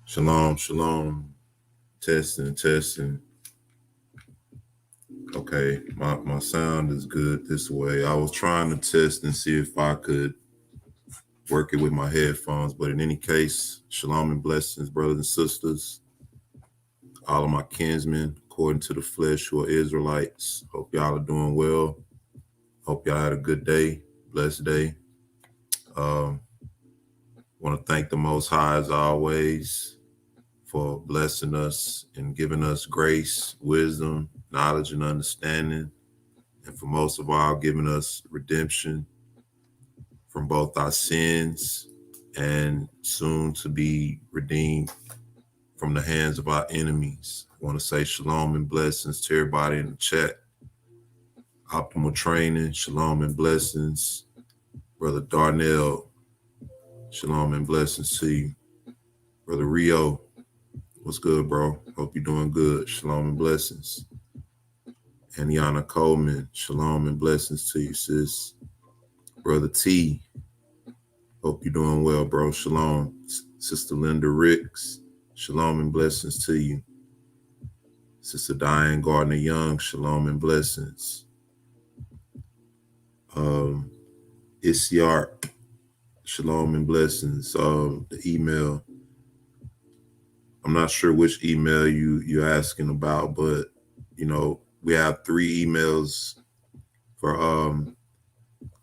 Shalom, shalom. Testing, testing. Okay, my sound is good this way. I was trying to test and see if I could work it with my headphones, but in any case, shalom and blessings, brothers and sisters, all of my kinsmen, according to the flesh, who are Israelites. Hope y'all are doing well. Hope y'all had a good day, blessed day. Want to thank the Most High as always for blessing us and giving us grace, wisdom, knowledge, and understanding. And for most of all, giving us redemption from both our sins and soon to be redeemed from the hands of our enemies. I want to say shalom and blessings to everybody in the chat. Optimal training, shalom and blessings. Brother Darnell, Shalom and blessings to you. Brother Rio, what's good, bro? Hope you're doing good. Shalom and blessings. Aniana Coleman, shalom and blessings to you, sis. Brother T, hope you're doing well, bro. Shalom. Sister Linda Ricks, shalom and blessings to you. Sister Diane Gardner Young, shalom and blessings. Isyark, shalom and blessings. The email, I'm not sure which email you're asking about, but we have 3 emails for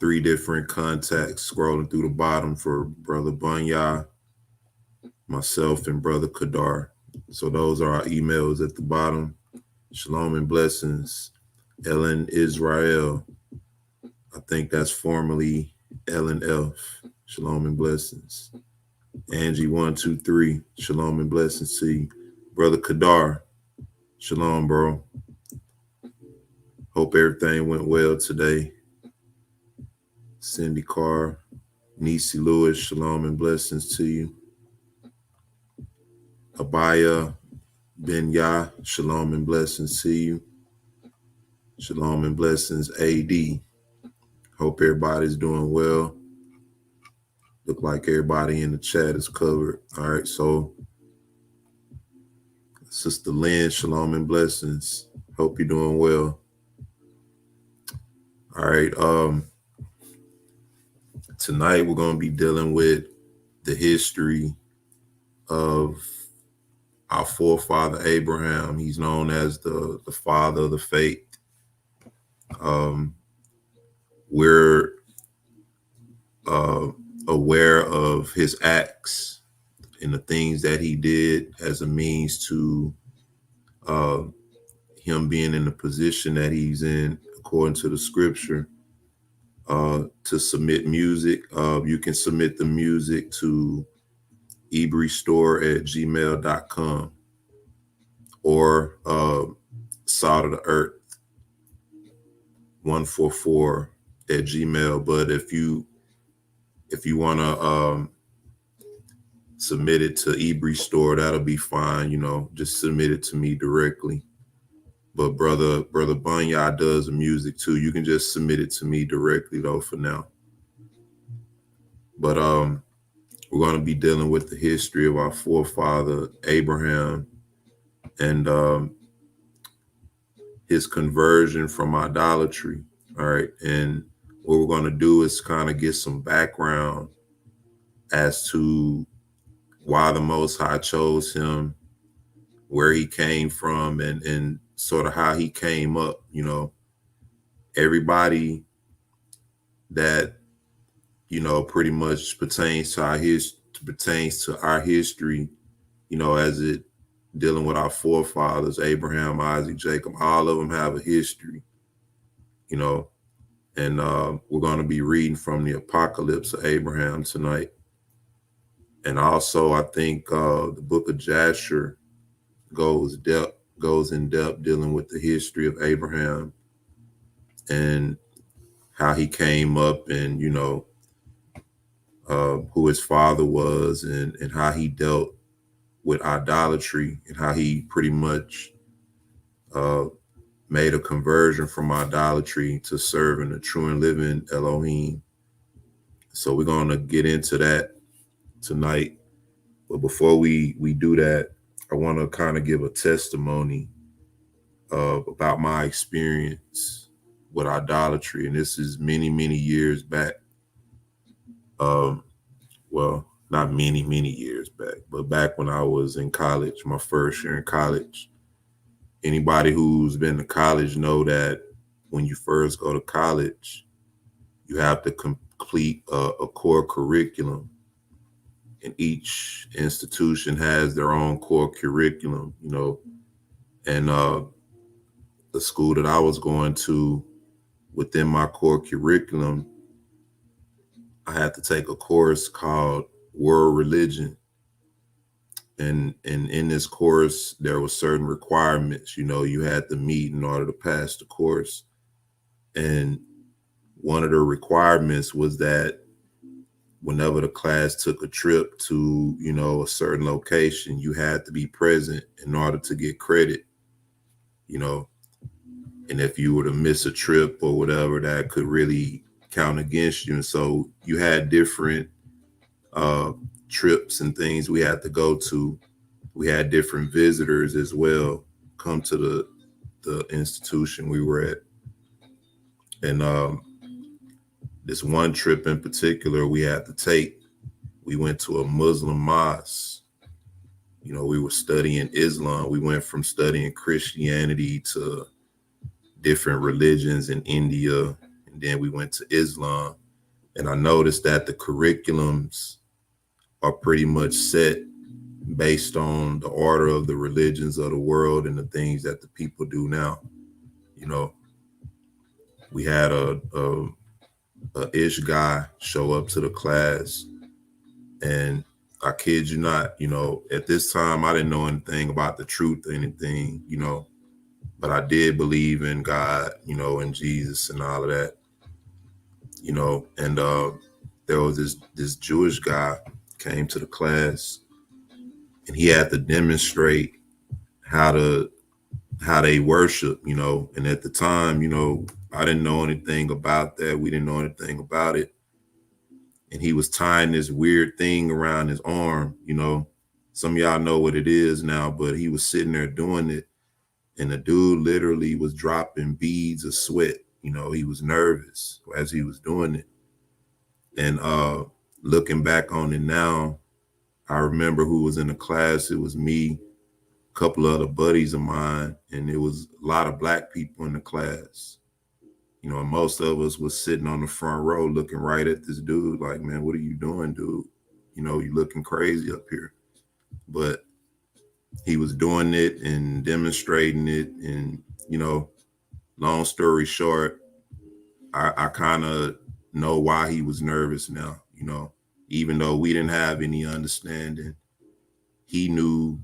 3 different contacts scrolling through the bottom for Brother Bunya, myself, and Brother Kadar. So those are our emails at the bottom. Shalom and blessings. Ellen Israel, I think that's formerly Ellen Elf. Shalom and blessings. Angie123, shalom and blessings to you. Brother Kadar, shalom, bro. Hope everything went well today. Cindy Carr, Nisi Lewis, shalom and blessings to you. Abaya Ben Yah, shalom and blessings to you. Shalom and blessings, AD. Hope everybody's doing well. Look like everybody in the chat is covered. All right, so Sister Lynn, shalom and blessings. Hope you're doing well. All right, tonight we're going to be dealing with the history of our forefather Abraham. He's known as the father of the faith. We're aware of his acts and the things that he did as a means to him being in the position that he's in, according to the scripture, to submit music. You can submit the music to ebrystore@gmail.com or Salt of the Earth 144 @gmail. But if you want to submit it to Ebrystore, that'll be fine. Just submit it to me directly. But brother Bunya does the music too. You can just submit it to me directly though for now. But we're going to be dealing with the history of our forefather Abraham and his conversion from idolatry. All right. And what we're going to do is kind of get some background as to why the Most High chose him, where he came from, and sort of how he came up. Everybody that pretty much pertains to our history, as it dealing with our forefathers, Abraham, Isaac, Jacob. All of them have a history, and we're going to be reading from the Apocalypse of Abraham tonight. And also, I think the book of Jasher goes in depth dealing with the history of Abraham and how he came up, and who his father was, and how he dealt with idolatry, and how he pretty much made a conversion from idolatry to serving the true and living Elohim. So we're going to get into that tonight. But before we do that, I want to kind of give a testimony about my experience with idolatry. And this is many, many years back. Well, not many, many years back, but back when I was in college, my first year in college. Anybody who's been to college know that when you first go to college, you have to complete a core curriculum. And each institution has their own core curriculum, and the school that I was going to, within my core curriculum, I had to take a course called World Religion. And in this course, there were certain requirements, you had to meet in order to pass the course. And one of the requirements was that whenever the class took a trip to, a certain location, you had to be present in order to get credit, you know. And if you were to miss a trip or whatever, that could really count against you. And so you had different uh, trips and things we had to go to. We had different visitors as well come to the institution we were at. And this one trip in particular we had to take, we went to a Muslim mosque. We were studying Islam. We went from studying Christianity to different religions in India, and then we went to Islam. And I noticed that the curriculums are pretty much set based on the order of the religions of the world and the things that the people do now. We had a ish guy show up to the class, and I kid you not, at this time I didn't know anything about the truth or anything, but I did believe in God, and Jesus and all of that, and there was this Jewish guy came to the class, and he had to demonstrate how they worship, and at the time, I didn't know anything about that. We didn't know anything about it. And he was tying this weird thing around his arm, some of y'all know what it is now, but he was sitting there doing it. And the dude literally was dropping beads of sweat. He was nervous as he was doing it. And looking back on it now, I remember who was in the class. It was me, a couple of other buddies of mine, and it was a lot of Black people in the class. And most of us was sitting on the front row looking right at this dude like, man, what are you doing, dude? You looking crazy up here. But he was doing it and demonstrating it. And, long story short, I kind of know why he was nervous now, even though we didn't have any understanding. He knew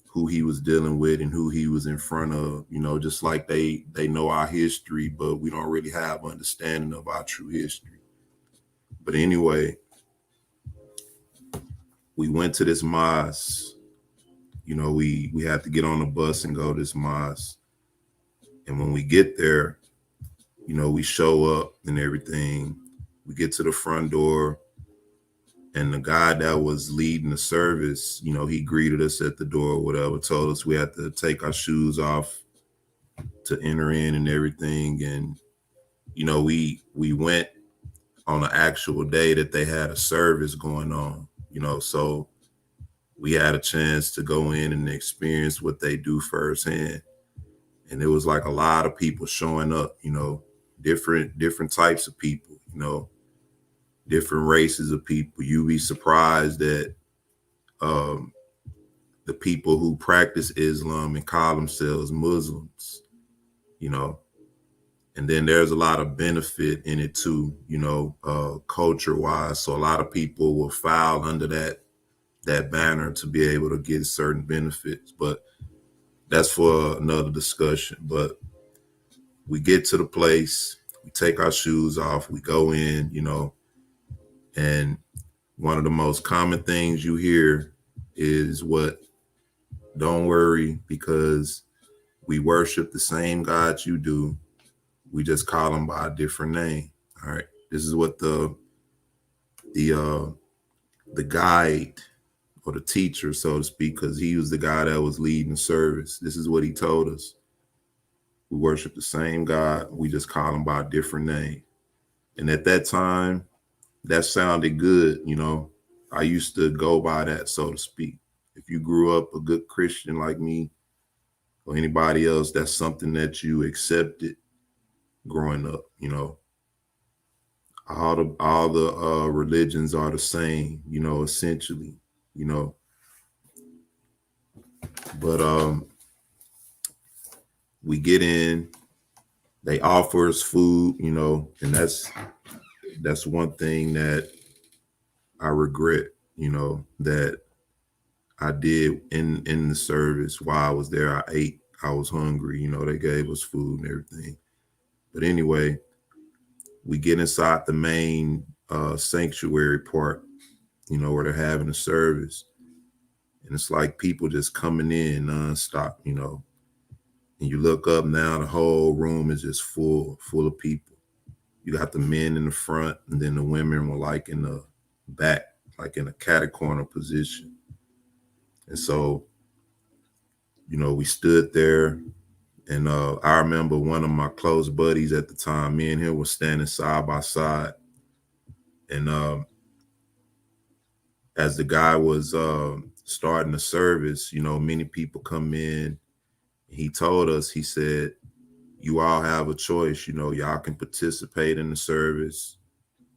who he was dealing with and who he was in front of, just like they know our history, but we don't really have understanding of our true history. But anyway, we went to this mosque. We had to get on the bus and go to this mosque. And when we get there, we show up and everything. We get to the front door, and the guy that was leading the service, he greeted us at the door or whatever, told us we had to take our shoes off to enter in and everything. And, we went on an actual day that they had a service going on, so we had a chance to go in and experience what they do firsthand. And it was like a lot of people showing up, different types of people, different races of people. You'd be surprised that the people who practice Islam and call themselves Muslims, and then there's a lot of benefit in it too, culture wise. So a lot of people will file under that banner to be able to get certain benefits, but that's for another discussion. But we get to the place, we take our shoes off, we go in, and one of the most common things you hear is what? Don't worry, because we worship the same God you do. We just call him by a different name. All right. This is what the guide or the teacher, so to speak, because he was the guy that was leading the service. This is what he told us. We worship the same God. We just call him by a different name. And at that time, that sounded good. I used to go by that, so to speak. If you grew up a good Christian like me or anybody else, that's something that you accepted growing up. All the religions are the same, essentially, but we get in, they offer us food, and that's one thing that I regret, that I did in the service. While I was there, I ate, I was hungry, they gave us food and everything. But anyway, we get inside the main sanctuary part, where they're having a service. And it's like people just coming in nonstop, and you look up now, the whole room is just full of people. You got the men in the front, and then the women were like in the back, like in a catty-corner position. And so, we stood there, and I remember one of my close buddies at the time, me and him were standing side by side. And as the guy was starting the service, many people come in. He told us, he said, you all have a choice, y'all can participate in the service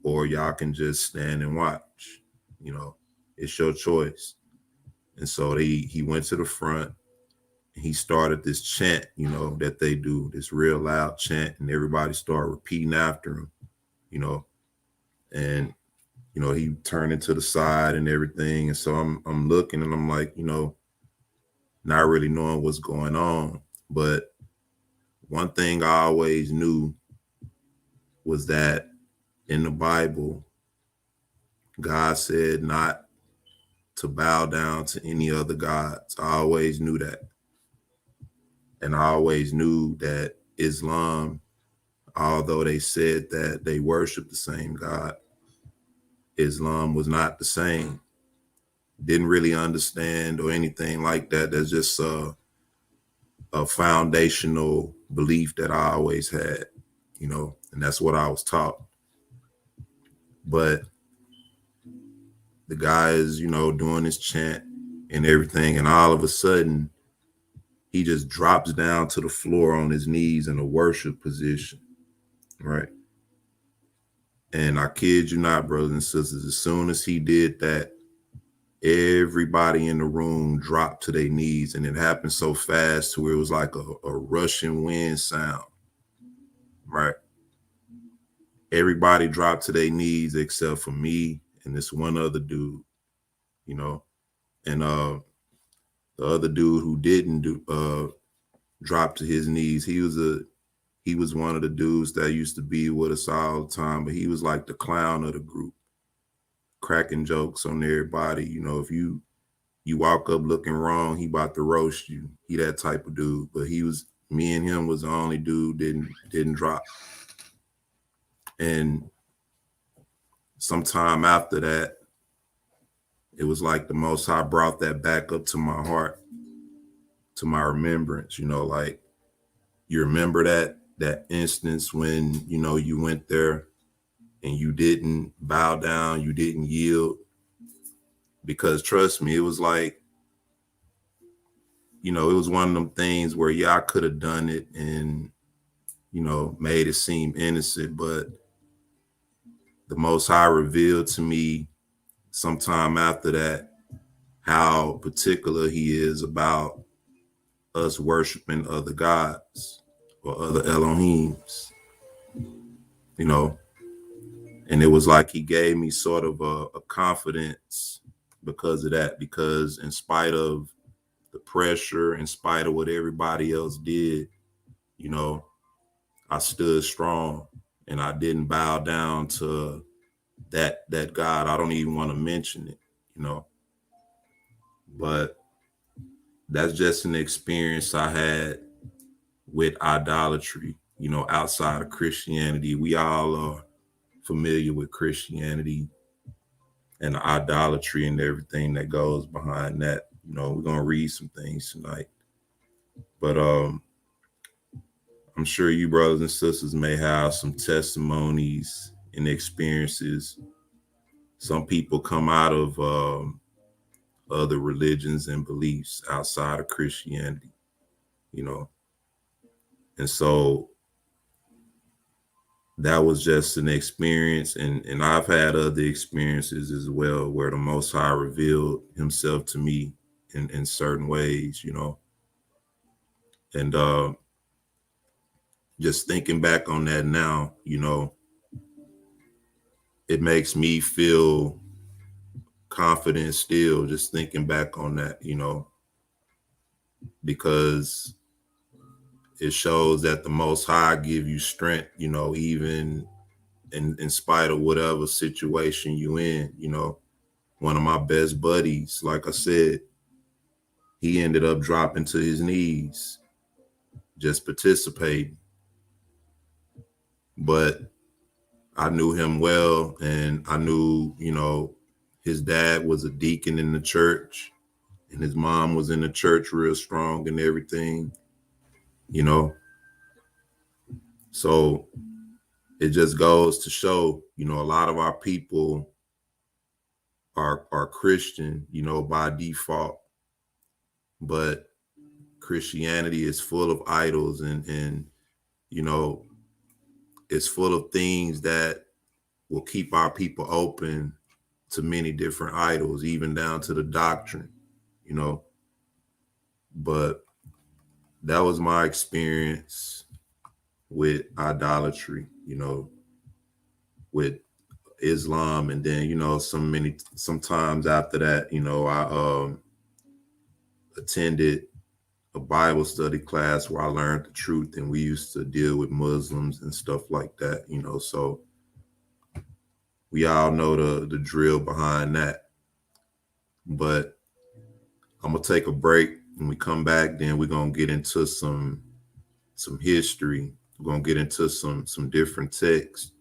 or y'all can just stand and watch. It's your choice. And so he went to the front and he started this chant, that they do, this real loud chant, and everybody started repeating after him, and he turned into the side and everything. And so I'm looking and I'm like, not really knowing what's going on. But one thing I always knew was that in the Bible, God said not to bow down to any other gods. I always knew that. And I always knew that Islam, although they said that they worship the same God, Islam was not the same. Didn't really understand or anything like that. That's just a foundational belief that I always had, and that's what I was taught. But the guy is, doing his chant and everything, and all of a sudden, he just drops down to the floor on his knees in a worship position, right? And I kid you not, brothers and sisters, as soon as he did that, everybody in the room dropped to their knees, and it happened so fast to where it was like a rushing wind sound, right? Everybody dropped to their knees except for me and this one other dude, and the other dude who didn't drop to his knees, he was one of the dudes that used to be with us all the time, but he was like the clown of the group, cracking jokes on everybody. If you walk up looking wrong, he about to roast you. He that type of dude. But me and him was the only dude didn't drop. And sometime after that, it was like the Most High brought that back up to my heart, to my remembrance. Like you remember that instance when you went there and you didn't bow down, you didn't yield, because trust me, it was like, it was one of them things where I could have done it and made it seem innocent, but the Most High revealed to me sometime after that how particular he is about us worshiping other gods or other Elohims, and it was like he gave me sort of a confidence because of that, because in spite of the pressure, in spite of what everybody else did, I stood strong and I didn't bow down to that God. I don't even want to mention it, but that's just an experience I had with idolatry, outside of Christianity. We all are familiar with Christianity and the idolatry and everything that goes behind that. We're going to read some things tonight, but I'm sure you brothers and sisters may have some testimonies and experiences. Some people come out of other religions and beliefs outside of Christianity, and so that was just an experience. And I've had other experiences as well where the Most High revealed himself to me in certain ways, and just thinking back on that now, it makes me feel confident still, just thinking back on that, because it shows that the Most High give you strength, even in spite of whatever situation you in. You know, one of my best buddies, like I said, he ended up dropping to his knees, just participating. But I knew him well, and I knew, you know, his dad was a deacon in the church, and his mom was in the church real strong and everything, you know. So it just goes to show, you know, a lot of our people are Christian, you know, by default, but Christianity is full of idols, and you know, it's full of things that will keep our people open to many different idols, even down to the doctrine, you know. But that was my experience with idolatry, you know, with Islam. And then, you know, sometimes after that, you know, I attended a Bible study class where I learned the truth, and we used to deal with Muslims and stuff like that, you know. So we all know the drill behind that. But I'm gonna take a break. When we come back, then we're gonna get into some history. We're gonna get into some different texts.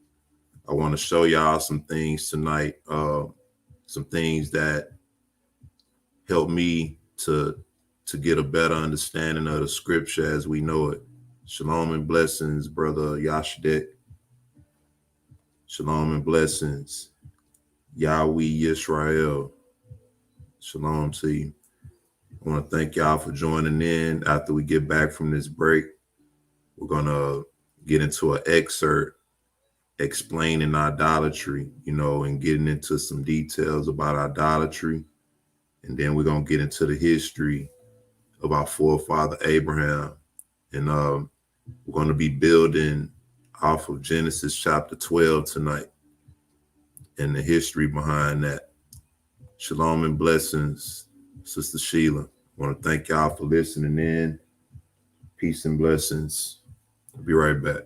I want to show y'all some things tonight, some things that help me to get a better understanding of the scripture as we know it. Shalom and blessings, brother Yashadek. Shalom and blessings, Yahweh Yisrael. Shalom to you. I want to thank y'all for joining in. After we get back from this break, we're going to get into an excerpt explaining idolatry, you know, and getting into some details about idolatry. And then we're going to get into the history of our forefather Abraham. And we're going to be building off of Genesis chapter 12 tonight and the history behind that. Shalom and blessings, Sister Sheila. I want to thank y'all for listening in. Peace and blessings. I'll be right back.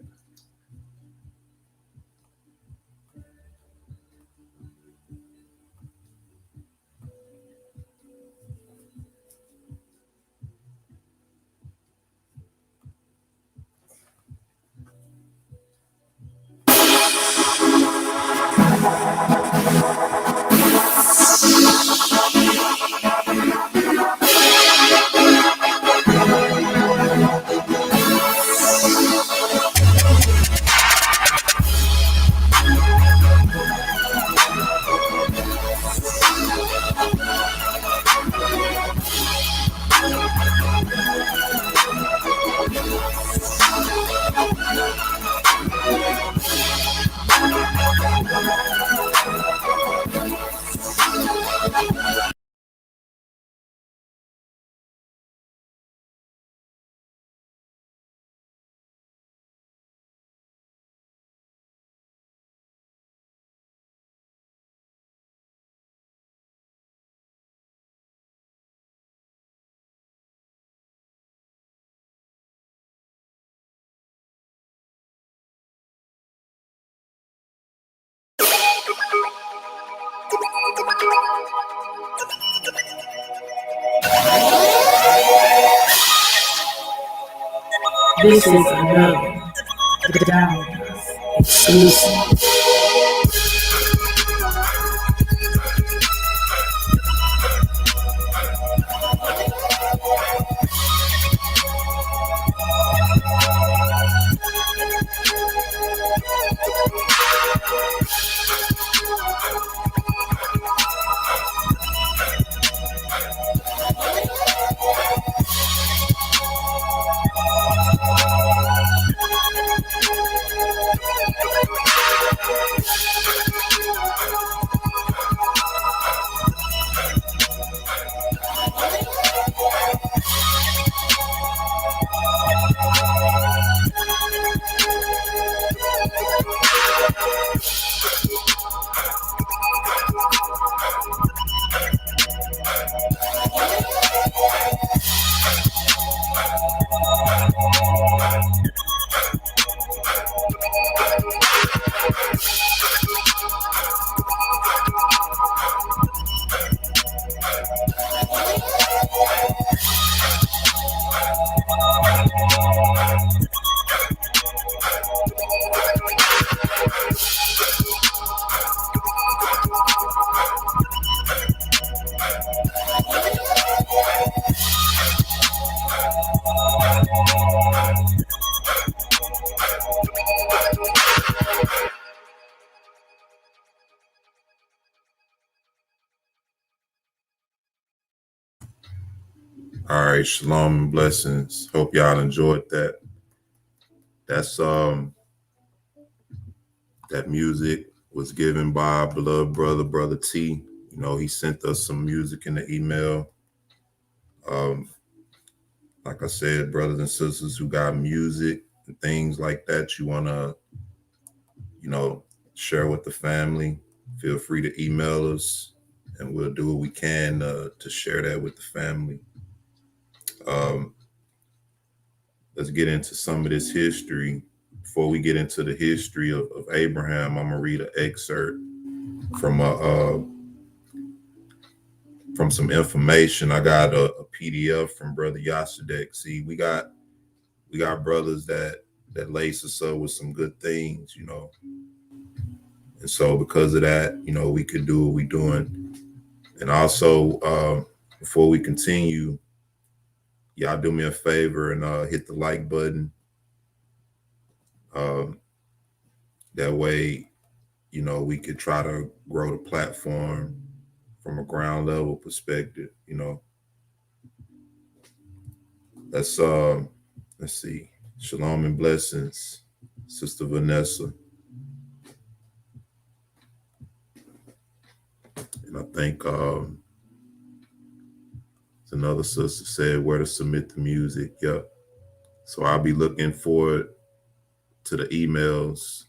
This is another Down exclusive. All right, Shalom and Blessings. Hope y'all enjoyed that. That's that music was given by our beloved brother T. You know, he sent us some music in the email. Like I said, brothers and sisters who got music and things like that you wanna, you know, share with the family, feel free to email us and we'll do what we can to share that with the family. Um, let's get into some of this history. Before we get into the history of Abraham, I'm gonna read an excerpt from from some information. I got a PDF from Brother Yasadek. See, we got brothers that lace us up with some good things, you know. And so because of that, you know, we could do what we're doing. And also, before we continue, y'all do me a favor and hit the like button. Um, that way, you know, we could try to grow the platform from a ground level perspective, you know. Let's let's see. Shalom and Blessings, Sister Vanessa. And I think another sister said where to submit the music. Yep. So I'll be looking forward to the emails.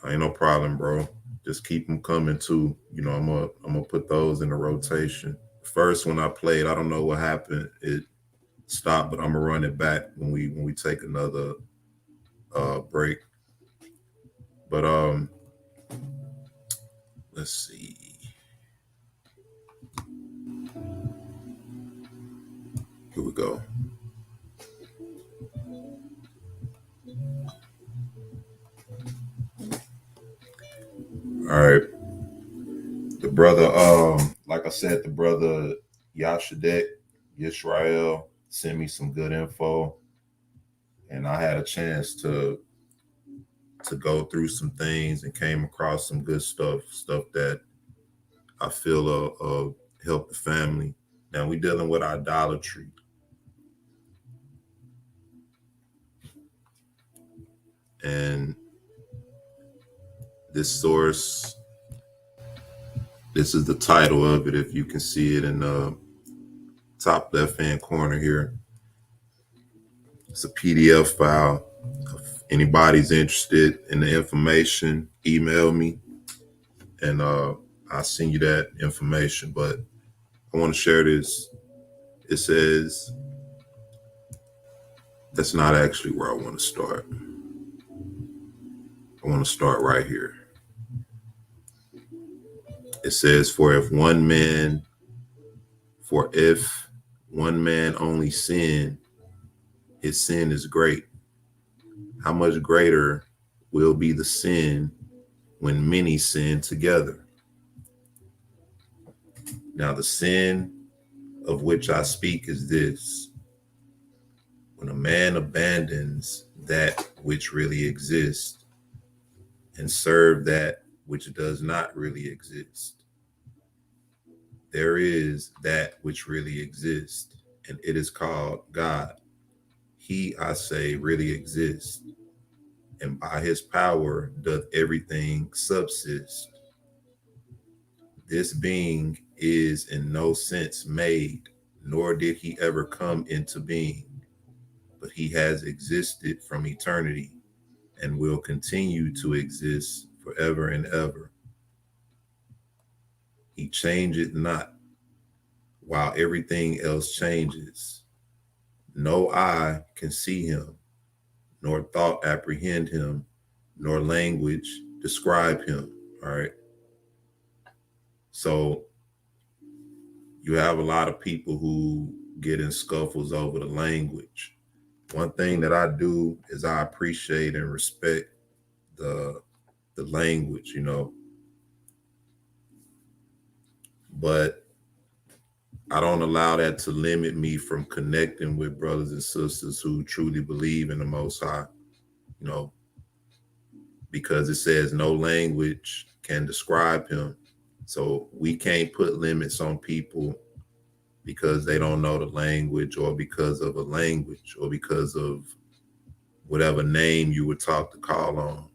Ain't no problem, bro. Just keep them coming too. You know, I'm gonna put those in the rotation. First one I played, I don't know what happened. It stopped, but I'm gonna run it back when we take another break. But let's see. Here we go. All right. The brother, like I said, the brother Yashadek Yisrael sent me some good info, and I had a chance to go through some things and came across some good stuff that I feel help the family. Now we dealing with idolatry, and this source, this is the title of it. If you can see it in the top left hand corner here, it's a PDF file. If anybody's interested in the information, email me, and I'll send you that information. But I want to share this. It says, that's not actually where I want to start. I want to start right here. It says, for if one man only sin, his sin is great. How much greater will be the sin when many sin together? Now, the sin of which I speak is this: when a man abandons that which really exists and serve that which does not really exist. There is that which really exists, and it is called God. He, I say, really exists, and by his power doth everything subsist. This being is in no sense made, nor did he ever come into being, but he has existed from eternity and will continue to exist forever and ever. He changeth not, while everything else changes. No eye can see him, nor thought apprehend him, nor language describe him. All right. So you have a lot of people who get in scuffles over the language. One thing that I do is I appreciate and respect the language, you know, but I don't allow that to limit me from connecting with brothers and sisters who truly believe in the Most High, you know, because it says no language can describe him. So we can't put limits on people because they don't know the language, or because of a language, or because of whatever name you were taught to call on.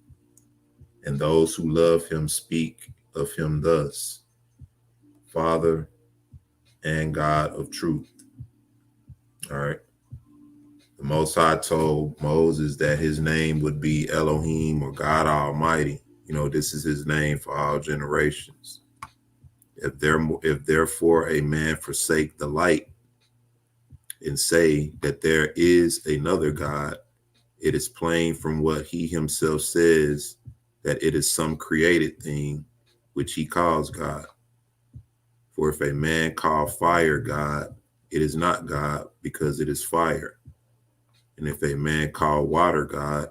And those who love him speak of him thus: Father and God of truth. All right. The Most High told Moses that his name would be Elohim, or God Almighty. This is his name for all generations. If therefore a man forsake the light and say that there is another God, it is plain from what he himself says that it is some created thing which he calls God. For if a man call fire God, it is not God, because it is fire. And if a man call water God,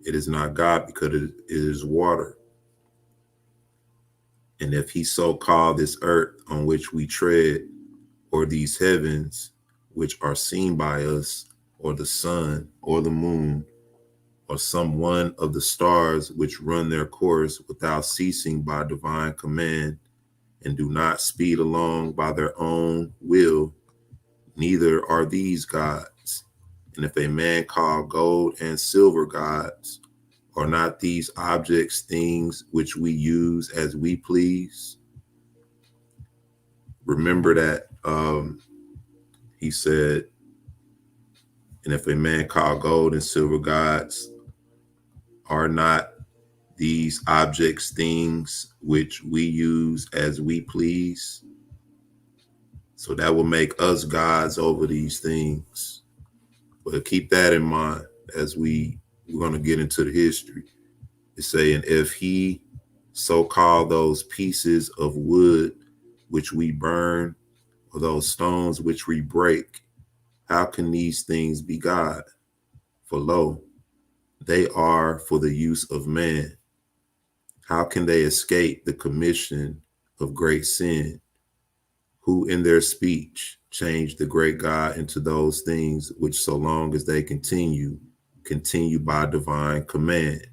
it is not God, because it is water. And if he so call this earth on which we tread, or these heavens which are seen by us, or the sun, or the moon, or some one of the stars which run their course without ceasing by divine command, and do not speed along by their own will, neither are these gods. And if a man call gold and silver gods, are not these objects things which we use as we please? Remember that he said, and if a man call gold and silver gods, are not these objects things which we use as we please? So that will make us gods over these things. But keep that in mind as we're going to get into the history. It's saying, if he so call those pieces of wood which we burn, or those stones which we break, how can these things be God? For lo, they are for the use of man. How can they escape the commission of great sin, who in their speech change the great God into those things which, so long as they continue by divine command?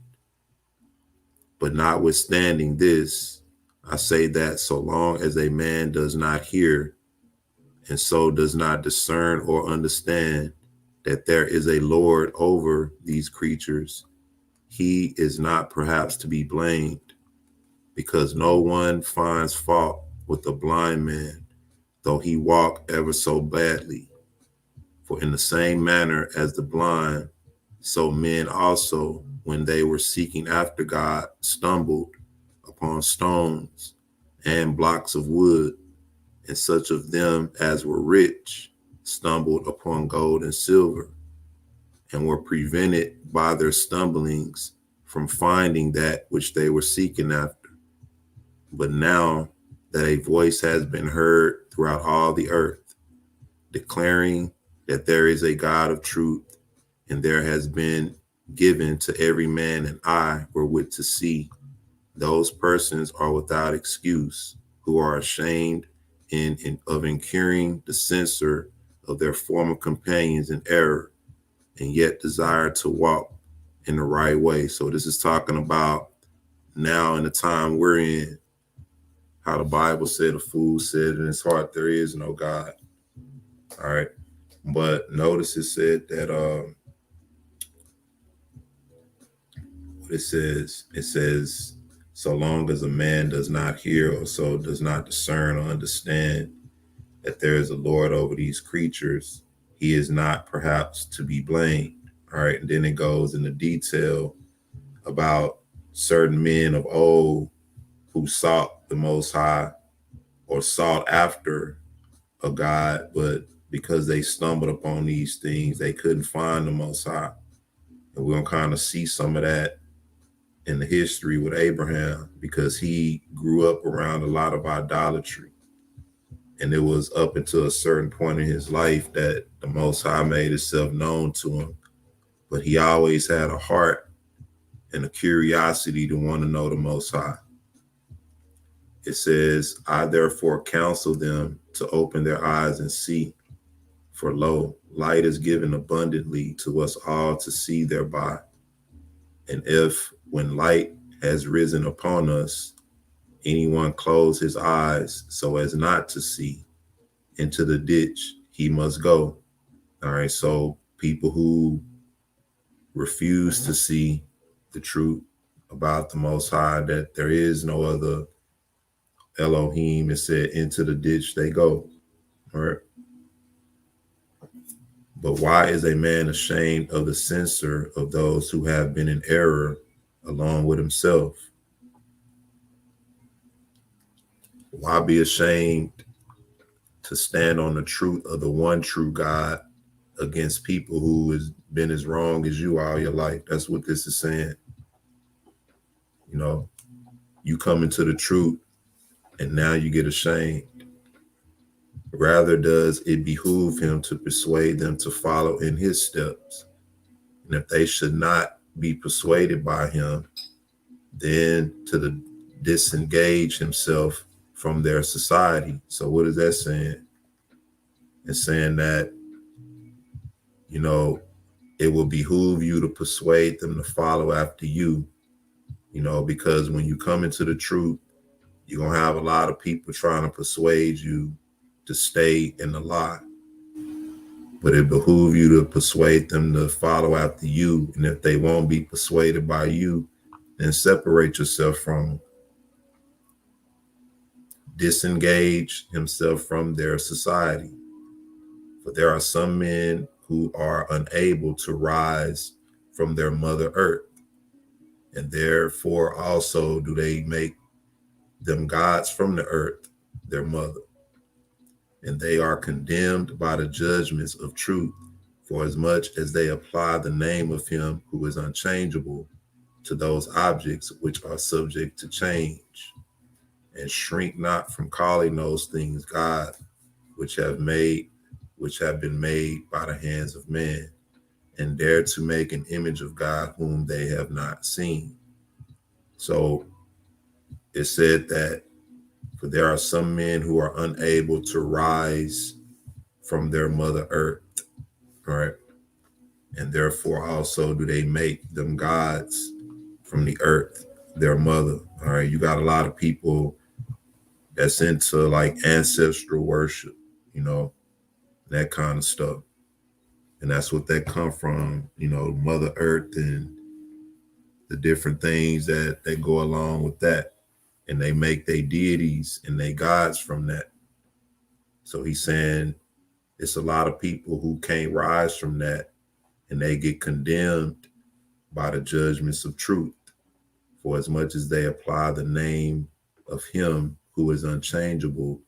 But notwithstanding this, I say that so long as a man does not hear, and so does not discern or understand that there is a Lord over these creatures, he is not perhaps to be blamed, because no one finds fault with a blind man, though he walk ever so badly. For in the same manner as the blind, so men also, when they were seeking after God, stumbled upon stones and blocks of wood, and such of them as were rich stumbled upon gold and silver, and were prevented by their stumblings from finding that which they were seeking after. But now that a voice has been heard throughout all the earth, declaring that there is a God of truth, and there has been given to every man an eye wherewith to see, those persons are without excuse, who are ashamed of incurring the censure of their former companions in error, and yet desire to walk in the right way. So this is talking about now in the time we're in, how the Bible said, a fool said in his heart, there is no God. All right. But notice it said that what it says, so long as a man does not hear, or so does not discern or understand that there is a Lord over these creatures, he is not perhaps to be blamed. All right. And then it goes into detail about certain men of old who sought the Most High, or sought after a God, but because they stumbled upon these things, they couldn't find the Most High. And we're going to kind of see some of that in the history with Abraham, because he grew up around a lot of idolatry. And it was up until a certain point in his life that the Most High made himself known to him. But he always had a heart and a curiosity to want to know the Most High. It says, I therefore counsel them to open their eyes and see. For lo, light is given abundantly to us all to see thereby. And if, when light has risen upon us, anyone close his eyes so as not to see, into the ditch he must go. All right. So people who refuse to see the truth about the Most High, that there is no other Elohim, it said, into the ditch they go. All right. But why is a man ashamed of the censor of those who have been in error along with himself? Why be ashamed to stand on the truth of the one true God against people who has been as wrong as you all your life? That's what this is saying. You know, you come into the truth and now you get ashamed. Rather does it behoove him to persuade them to follow in his steps. And if they should not be persuaded by him, then to disengage himself from their society. So what is that saying? It's saying that, you know, it will behoove you to persuade them to follow after you, you know, because when you come into the truth, you're going to have a lot of people trying to persuade you to stay in the lie. But it behooves you to persuade them to follow after you. And if they won't be persuaded by you, then separate yourself from them. Disengage himself from their society. For there are some men who are unable to rise from their mother earth, and therefore also do they make them gods from the earth, their mother. And they are condemned by the judgments of truth, for as much as they apply the name of him who is unchangeable to those objects which are subject to change, and shrink not from calling those things God, which have been made by the hands of man, and dare to make an image of God whom they have not seen. So it said that, for there are some men who are unable to rise from their mother earth, right? And therefore also do they make them gods from the earth, their mother. All right. You got a lot of people that's into like ancestral worship, you know, that kind of stuff. And that's what that come from, you know, Mother Earth and the different things that go along with that. And they make their deities and their gods from that. So he's saying it's a lot of people who can't rise from that, and they get condemned by the judgments of truth, for as much as they apply the name of him who is unchangeable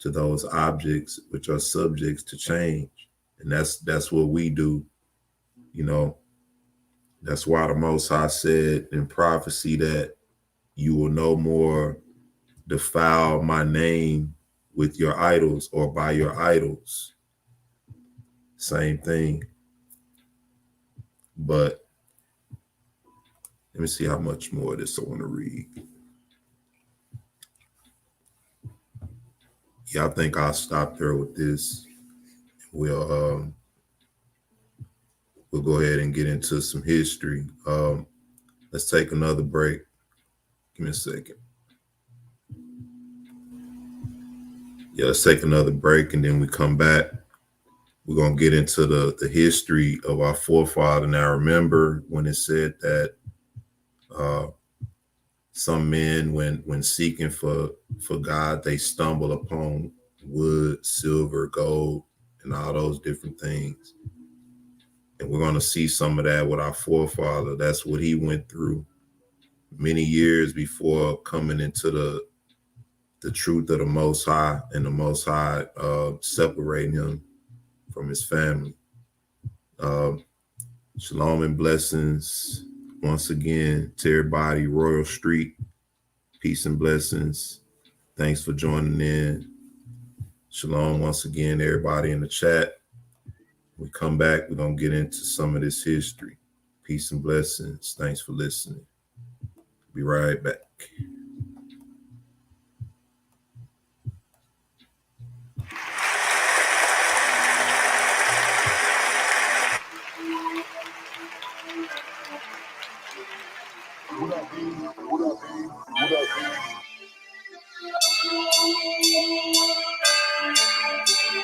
to those objects which are subjects to change. And that's what we do, you know. That's why the Most High said in prophecy that you will no more defile my name with your idols or by your idols. Same thing. But let me see how much more of this I want to read. Yeah, I think I'll stop there with this. We'll go ahead and get into some history. Let's take another break. Give me a second. Yeah, let's take another break, and then we come back. We're going to get into the history of our forefather. Now, remember when it said that some men, when seeking for God, they stumble upon wood, silver, gold, and all those different things. And we're going to see some of that with our forefather. That's what he went through many years before coming into the truth of the Most High, and the Most High separating him from his family. Shalom and blessings once again to everybody. Royal Street, peace and blessings. Thanks for joining in. Shalom once again, everybody in the chat. When we come back, we're going to get into some of this history. Peace and blessings. Thanks for listening. Be right back. What up, B? What up, B? What up, B?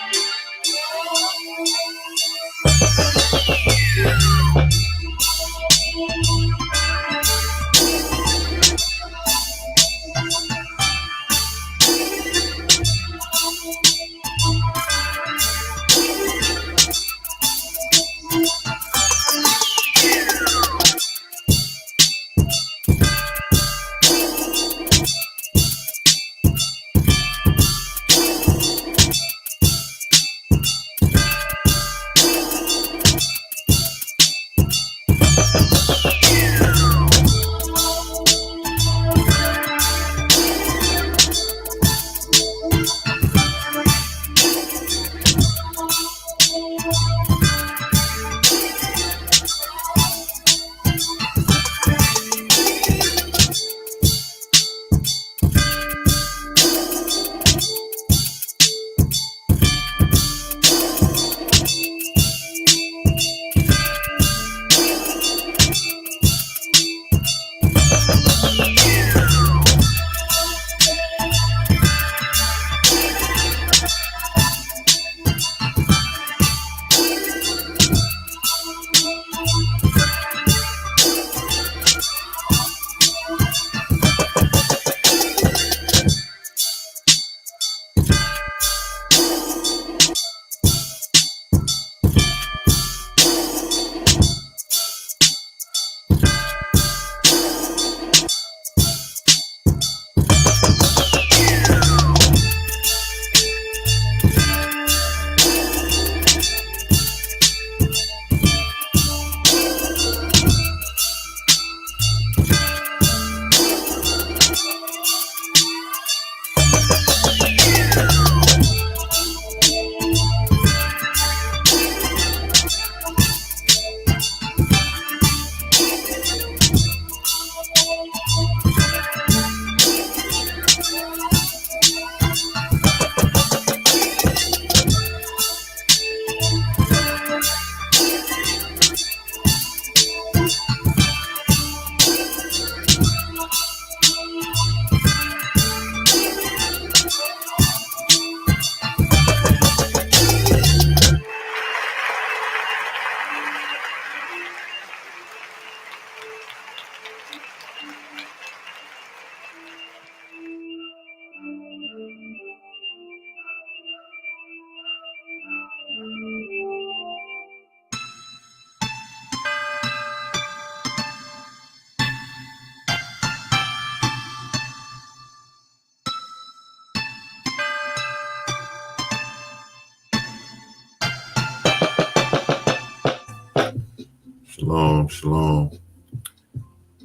Shalom, shalom.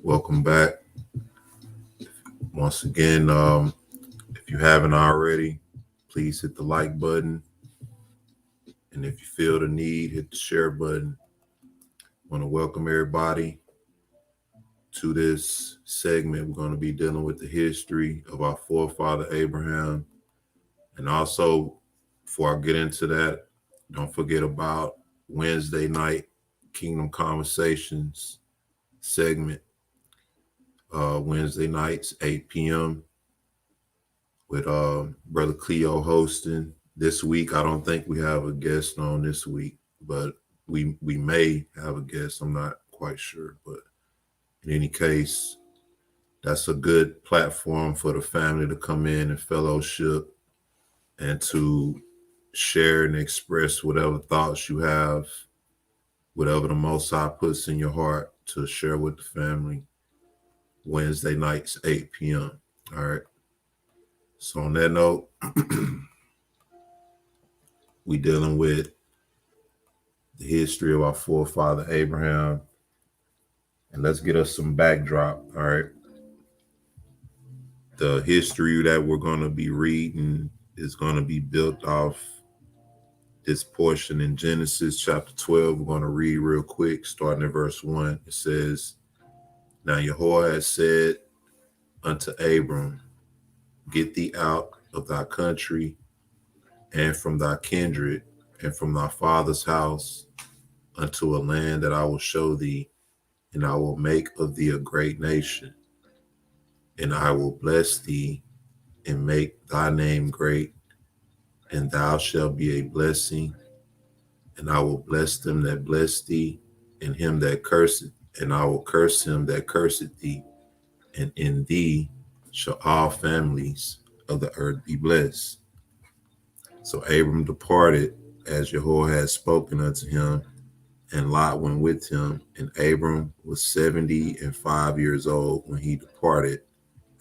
Welcome back. Once again, if you haven't already, please hit the like button. And if you feel the need, hit the share button. I want to welcome everybody to this segment. We're going to be dealing with the history of our forefather Abraham. And also, before I get into that, don't forget about Wednesday night Kingdom Conversations segment. Wednesday nights, 8 p.m. with Brother Cleo hosting. This week, I don't think we have a guest on this week, but we may have a guest. I'm not quite sure. But in any case, that's a good platform for the family to come in and fellowship and to share and express whatever thoughts you have, whatever the Most High puts in your heart to share with the family. Wednesday nights, 8 p.m. All right. So on that note, we dealing with the history of our forefather Abraham. And let's get us some backdrop. All right. The history that we're going to be reading is going to be built off this portion in Genesis chapter 12. We're going to read real quick, starting at verse 1. It says, "Now Yahweh has said unto Abram, Get thee out of thy country and from thy kindred and from thy father's house unto a land that I will show thee, and I will make of thee a great nation, and I will bless thee and make thy name great, and thou shalt be a blessing, and I will bless them that bless thee, and him that curseth, and I will curse him that curseth thee, and in thee shall all families of the earth be blessed. So Abram departed as Yahweh had spoken unto him, and Lot went with him. And Abram was 75 years old when he departed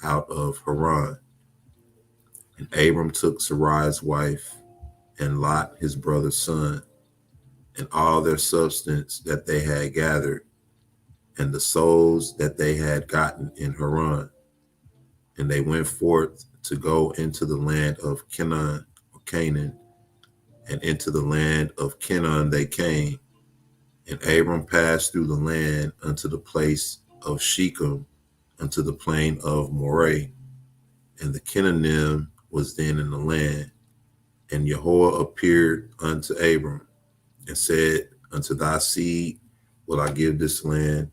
out of Haran. And Abram took Sarai's wife, and Lot his brother's son, and all their substance that they had gathered, and the souls that they had gotten in Haran. And they went forth to go into the land of Canaan, and into the land of Canaan they came. And Abram passed through the land unto the place of Shechem, unto the plain of Moreh. And the Canaanim was then in the land. And Yahweh appeared unto Abram, and said, Unto thy seed will I give this land.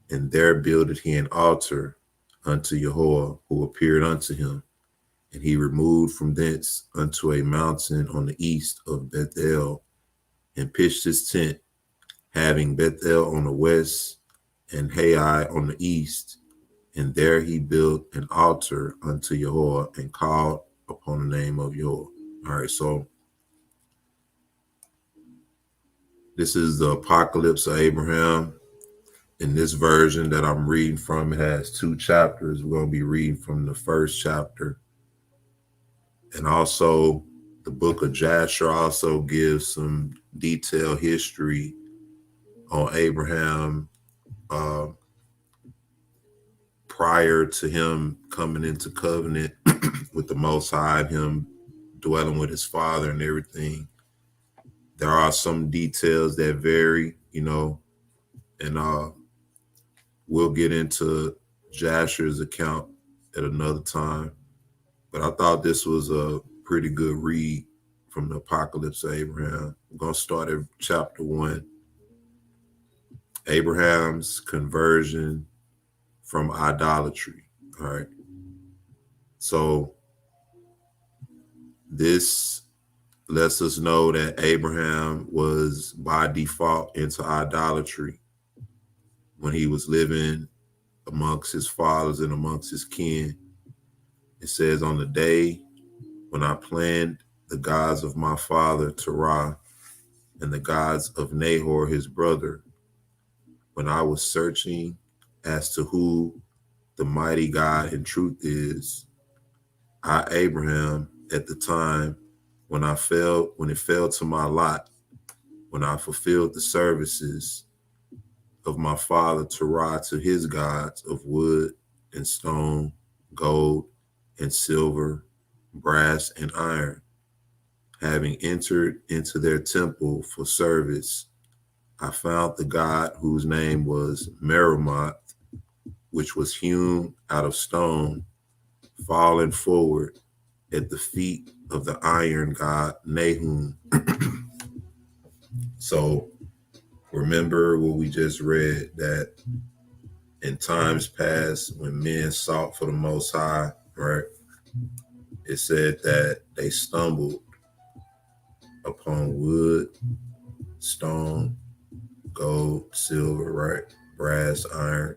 And there builded he an altar unto Yahweh, who appeared unto him. And he removed from thence unto a mountain on the east of Bethel, and pitched his tent, having Bethel on the west and Hai on the east. And there he built an altar unto Yahweh, and called upon the name of Yahweh. All right, so this is the Apocalypse of Abraham. In this version that I'm reading from, it has 2 chapters. We're going to be reading from the first chapter. And also, the book of Jasher also gives some detailed history on Abraham prior to him coming into covenant with the Most High, and him dwelling with his father and everything. There are some details that vary, and we'll get into Jasher's account at another time. But I thought this was a pretty good read from the Apocalypse of Abraham. I'm going to start at chapter 1. Abraham's conversion from idolatry. All right. So this lets us know that Abraham was by default into idolatry when he was living amongst his fathers and amongst his kin. It says, on the day when I planned the gods of my father Terah and the gods of Nahor his brother, when I was searching as to who the mighty God in truth is, I, Abraham, at the time when it fell to my lot, when I fulfilled the services of my father Terah to his gods of wood and stone, gold and silver, brass and iron. Having entered into their temple for service, I found the god whose name was Meremoth, which was hewn out of stone, fallen forward at the feet of the iron god Nahum. So remember what we just read, that in times past when men sought for the Most High, right, it said that they stumbled upon wood, stone, gold, silver, right, brass, iron.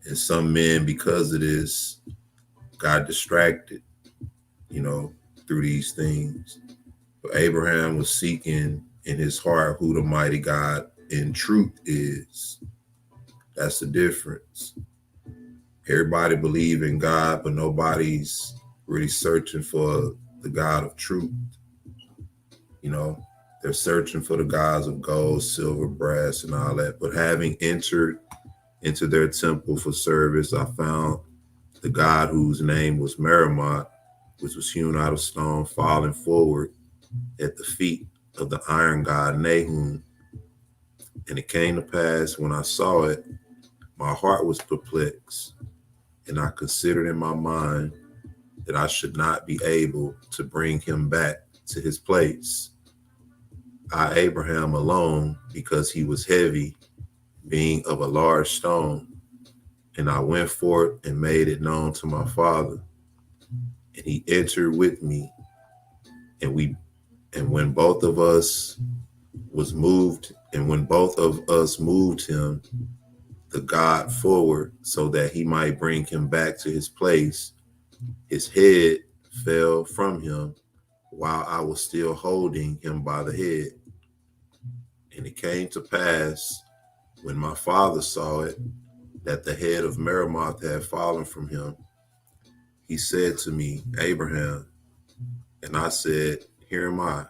And some men, because of this, got distracted, through these things. But Abraham was seeking in his heart who the mighty God in truth is. That's the difference. Everybody believe in God, but nobody's really searching for the God of truth. They're searching for the gods of gold, silver, brass, and all that. But having entered into their temple for service, I found the god whose name was Meremoth, which was hewn out of stone, falling forward at the feet of the iron god Nahum. And it came to pass when I saw it, my heart was perplexed, and I considered in my mind that I should not be able to bring him back to his place. I, Abraham, alone, because he was heavy, being of a large stone. And I went forth and made it known to my father. And he entered with me, and when both of us moved him, the God forward, so that he might bring him back to his place, his head fell from him while I was still holding him by the head. And it came to pass, when my father saw it, that the head of Meremoth had fallen from him, he said to me, Abraham. And I said, Here am I.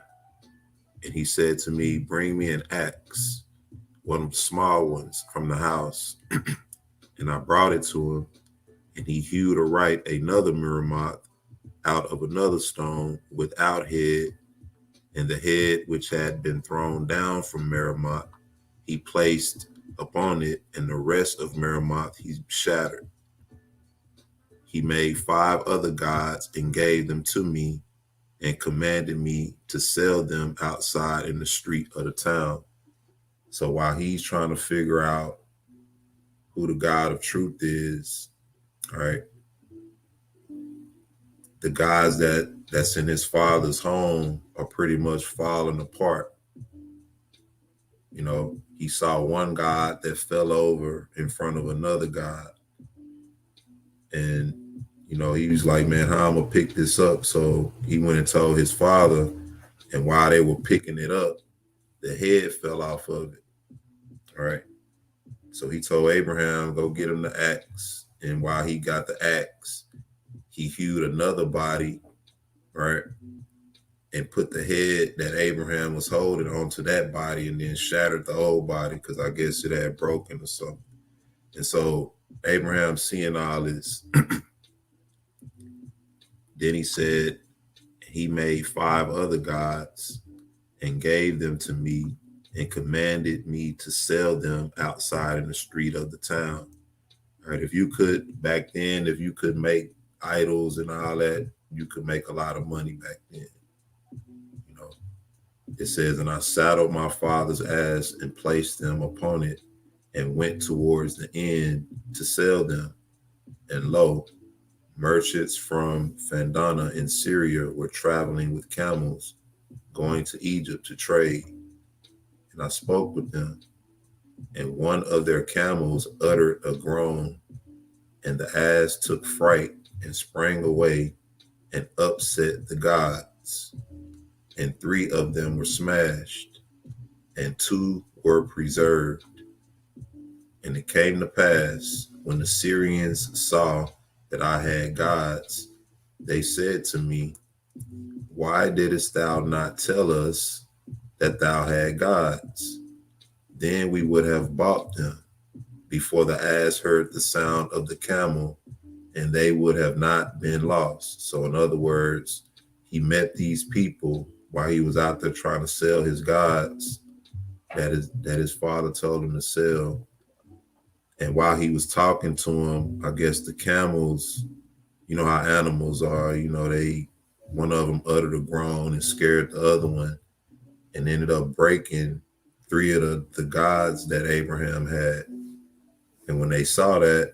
And he said to me, Bring me an axe, one of the small ones from the house. And I brought it to him, and he hewed aright another Meremoth out of another stone without head, and the head which had been thrown down from Meremoth he placed upon it, and the rest of Meremoth he shattered. He made 5 other gods and gave them to me, and commanded me to sell them outside in the street of the town. So while he's trying to figure out who the God of truth is, all right, the gods that's in his father's home are pretty much falling apart. He saw one God that fell over in front of another God. And, he was like, man, how I'm going to pick this up? So he went and told his father. And while they were picking it up, the head fell off of it. All right. So he told Abraham, go get him the axe. And while he got the axe, he hewed another body, right, and put the head that Abraham was holding onto that body, and then shattered the whole body because I guess it had broken or something. And so Abraham, seeing all this, then he said, he made 5 other gods and gave them to me, and commanded me to sell them outside in the street of the town. All right, back then, if you could make idols and all that, you could make a lot of money back then. It says, and I saddled my father's ass and placed them upon it, and went towards the end to sell them. And lo, merchants from Fandana in Syria were traveling with camels, going to Egypt to trade. And I spoke with them, and one of their camels uttered a groan, and the ass took fright and sprang away and upset the gods. And 3 of them were smashed, and 2 were preserved. And it came to pass, when the Syrians saw that I had gods, they said to me, Why didst thou not tell us that thou had gods? then we would have bought them before the ass heard the sound of the camel, and they would have not been lost. So in other words, he met these people while he was out there trying to sell his gods that his father told him to sell. And while he was talking to him, I guess the camels, you know how animals are, one of them uttered a groan and scared the other one and ended up breaking three of the gods that Abraham had. And when they saw that,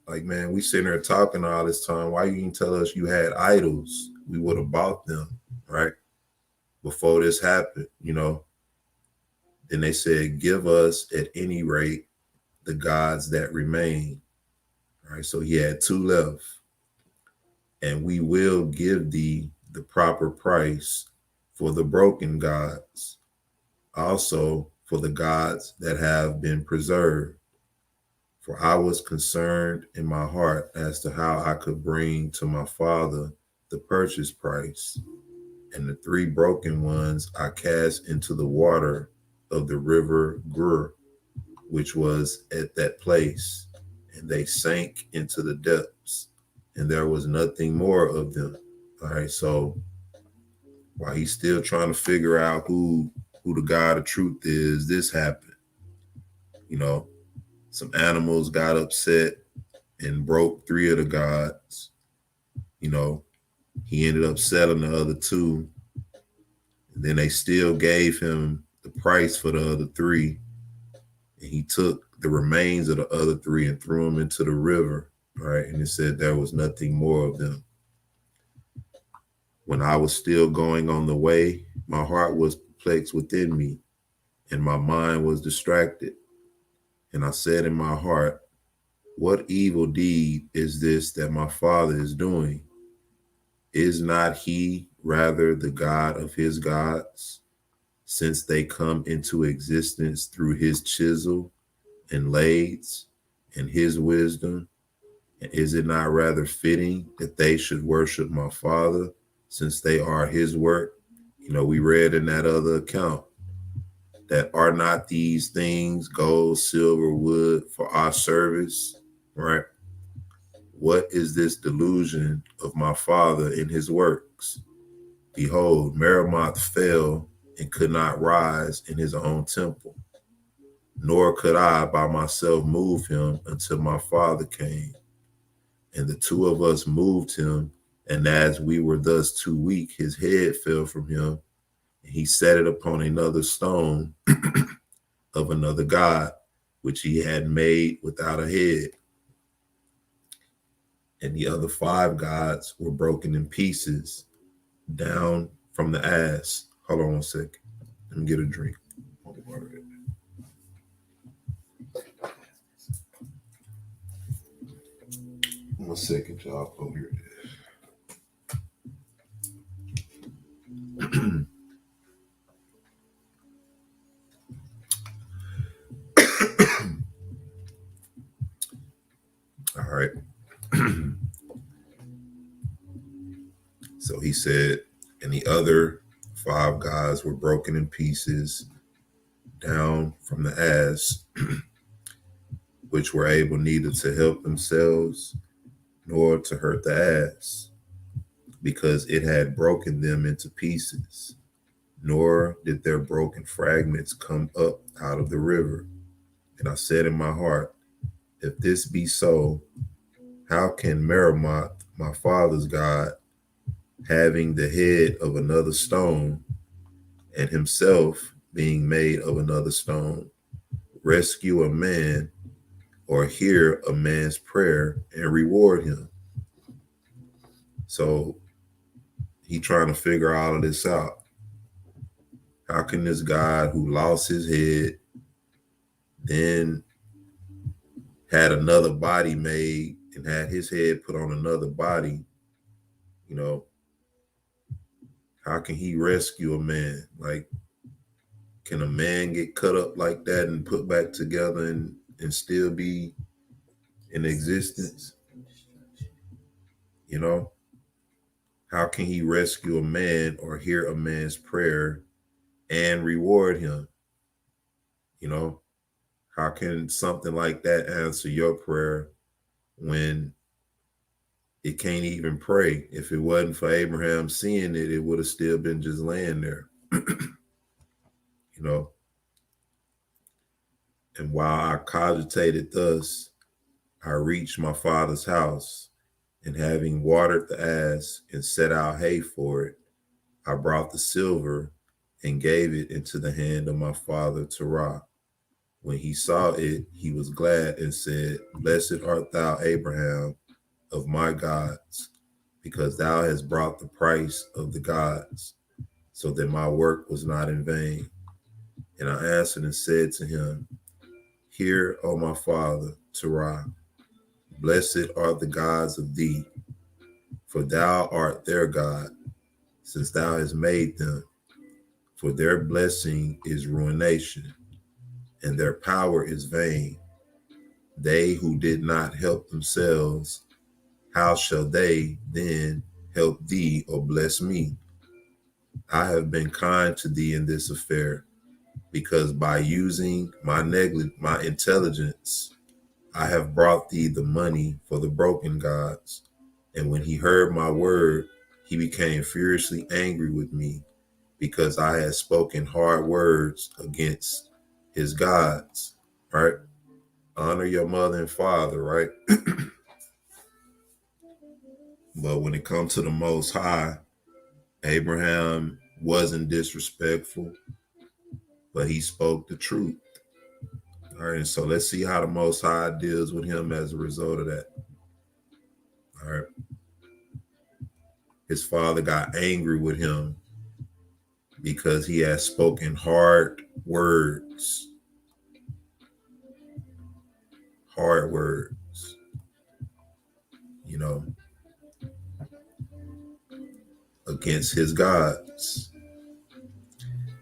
like, man, we sitting there talking all this time. Why you didn't tell us you had idols? We would have bought them, right? Before this happened, Then they said, give us at any rate the gods that remain. Right. So he had two left. And we will give thee the proper price for the broken gods, also for the gods that have been preserved. For I was concerned in my heart as to how I could bring to my father the purchase price. And the three broken ones I cast into the water of the river Gur, which was at that place, and they sank into the depths, and there was nothing more of them. All right, so while he's still trying to figure out who the God of truth is, this happened. Some animals got upset and broke three of the gods. He ended up selling the other two, and then they still gave him the price for the other three. And he took the remains of the other three and threw them into the river, right? And it said there was nothing more of them. When I was still going on the way, my heart was perplexed within me, and my mind was distracted. And I said in my heart, what evil deed is this that my father is doing? Is not he rather the God of his gods, since they come into existence through his chisel and lathes and his wisdom? And is it not rather fitting that they should worship my father, since they are his work? We read in that other account that are not these things gold, silver, wood for our service, right? What is this delusion of my father in his works? Behold, Meremoth fell and could not rise in his own temple, nor could I by myself move him until my father came. And the two of us moved him, and as we were thus too weak, his head fell from him, and he set it upon another stone of another god, which he had made without a head. And the other five gods were broken in pieces down from the ass. Hold on 1 second. Let me get a drink. 1 second, y'all. Oh, here it is. All right. So he said, and the other five gods were broken in pieces down from the ass, which were able neither to help themselves nor to hurt the ass, because it had broken them into pieces, nor did their broken fragments come up out of the river. And I said in my heart, if this be so, how can Meremoth, my father's God, having the head of another stone and himself being made of another stone, rescue a man or hear a man's prayer and reward him? So he trying to figure all of this out. How can this God who lost his head, then had another body made and had his head put on another body, how can he rescue a man? Like, can a man get cut up like that and put back together and still be in existence? How can he rescue a man or hear a man's prayer and reward him? How can something like that answer your prayer when it can't even pray? If it wasn't for Abraham seeing it, it would have still been just laying there. You know, and while I cogitated thus, I reached my father's house, and having watered the ass and set out hay for it, I brought the silver and gave it into the hand of my father Terah. When he saw it, he was glad and said, Blessed art thou, Abraham, of my gods, because thou hast brought the price of the gods, so that my work was not in vain. And I answered and said to him, Hear, O my father, Terah, blessed are the gods of thee, for thou art their God, since thou hast made them. For their blessing is ruination, and their power is vain. They who did not help themselves, how shall they then help thee or bless me? I have been kind to thee in this affair, because by using my intelligence, I have brought thee the money for the broken gods. And when he heard my word, he became furiously angry with me, because I had spoken hard words against his gods, right? Honor your mother and father, right? But when it comes to the Most High, Abraham wasn't disrespectful, but he spoke the truth. All right, and so let's see how the Most High deals with him as a result of that. All right. His father got angry with him because he had spoken hard words. Hard words, you know, against his gods.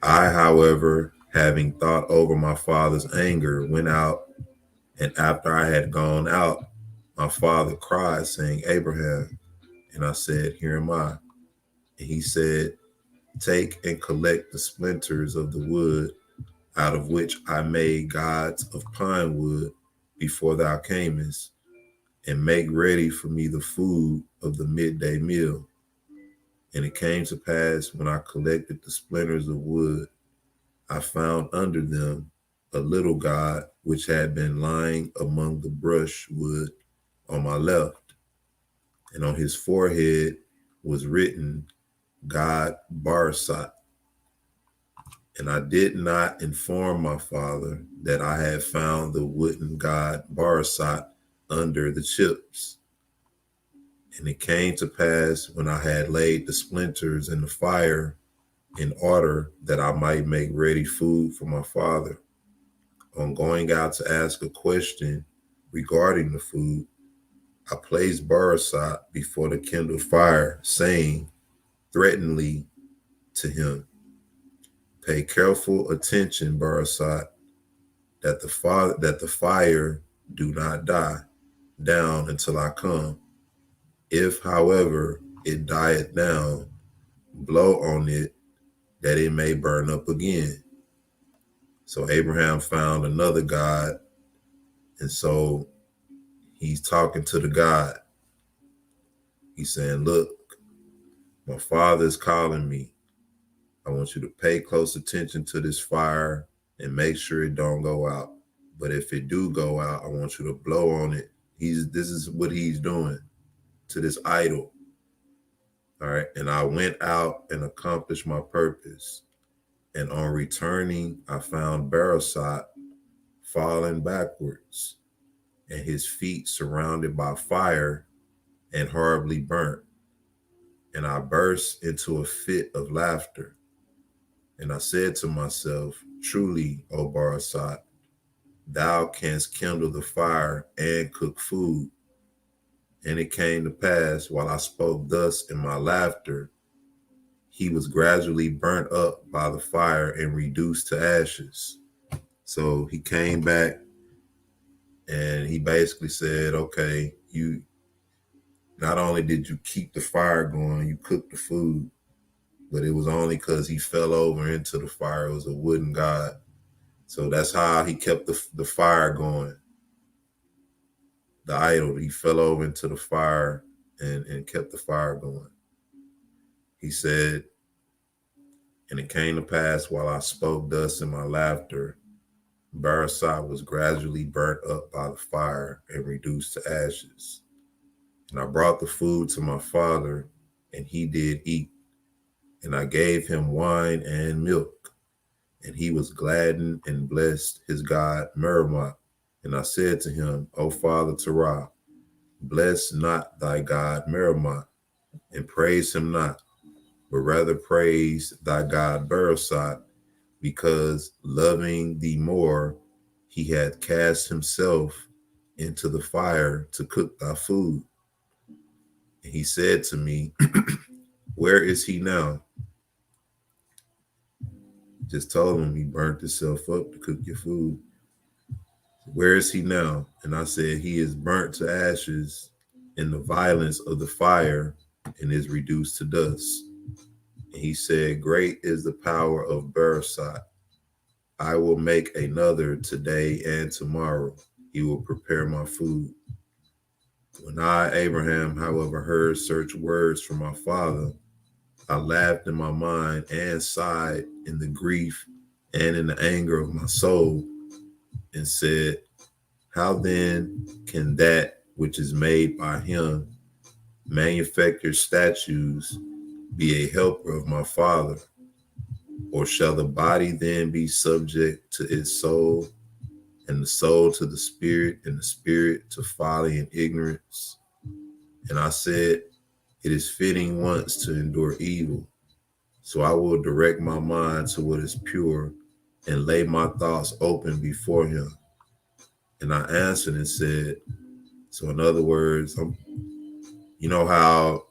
I, however, having thought over my father's anger, went out, and after I had gone out, my father cried, saying, Abraham. And I said, Here am I. And he said, Take and collect the splinters of the wood out of which I made gods of pine wood before thou camest, and make ready for me the food of the midday meal. And it came to pass, when I collected the splinters of wood, I found under them a little god which had been lying among the brushwood on my left, and on his forehead was written, God Barsat. And I did not inform my father that I had found the wooden god Barsat under the chips. And it came to pass, when I had laid the splinters in the fire in order that I might make ready food for my father, on going out to ask a question regarding the food, I placed Barsat before the kindled fire, saying threateningly to him, Pay careful attention, Barsat, that the fire do not die down until I come. If, however, it dieth down, blow on it that it may burn up again. So Abraham found another god, and so he's talking to the God. He's saying, Look, my father is calling me. I want you to pay close attention to this fire and make sure it don't go out. But if it do go out, I want you to blow on it. This is what he's doing to this idol. All right. And I went out and accomplished my purpose. And on returning, I found Barasat falling backwards, and his feet surrounded by fire and horribly burnt. And I burst into a fit of laughter. And I said to myself, Truly, O Barasat, thou canst kindle the fire and cook food. And it came to pass, while I spoke thus in my laughter, he was gradually burnt up by the fire and reduced to ashes. So he came back and he basically said, okay, you not only did you keep the fire going, you cooked the food, but it was only because he fell over into the fire. It was a wooden god. So that's how he kept the fire going. The idol, he fell over into the fire and kept the fire going. He said, and it came to pass while I spoke thus in my laughter, Barasat was gradually burnt up by the fire and reduced to ashes. And I brought the food to my father, and he did eat. And I gave him wine and milk, and he was gladdened and blessed his God Merimoth. And I said to him, O Father Terah, bless not thy God Merimoth, and praise him not, but rather praise thy God Barasat, because loving thee more, he had cast himself into the fire to cook thy food. And he said to me, where is he now? Just told him he burnt himself up to cook your food. Where is he now? And I said, he is burnt to ashes in the violence of the fire and is reduced to dust. And he said, great is the power of Barasat. I will make another today and tomorrow. He will prepare my food. When I, Abraham, however, heard such words from my father, I laughed in my mind and sighed in the grief and in the anger of my soul, and said, how then can that which is made by him manufacture statues be a helper of my father? Or shall the body then be subject to its soul, and the soul to the spirit, and the spirit to folly and ignorance? And I said, it is fitting once to endure evil. So I will direct my mind to what is pure and lay my thoughts open before him. And I answered and said, so in other words, you know how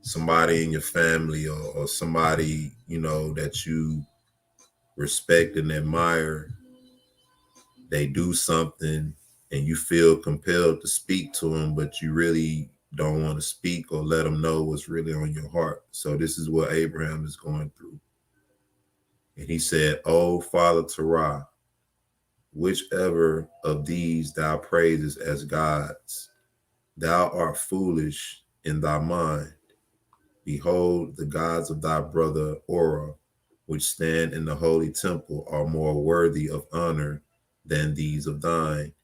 somebody in your family or somebody, you know, that you respect and admire, they do something and you feel compelled to speak to them, but you really don't want to speak or let them know what's really on your heart. So this is what Abraham is going through. And he said, oh, Father Terah, whichever of these thou praises as gods, thou art foolish in thy mind. Behold, the gods of thy brother Orah, which stand in the holy temple, are more worthy of honor than these of thine.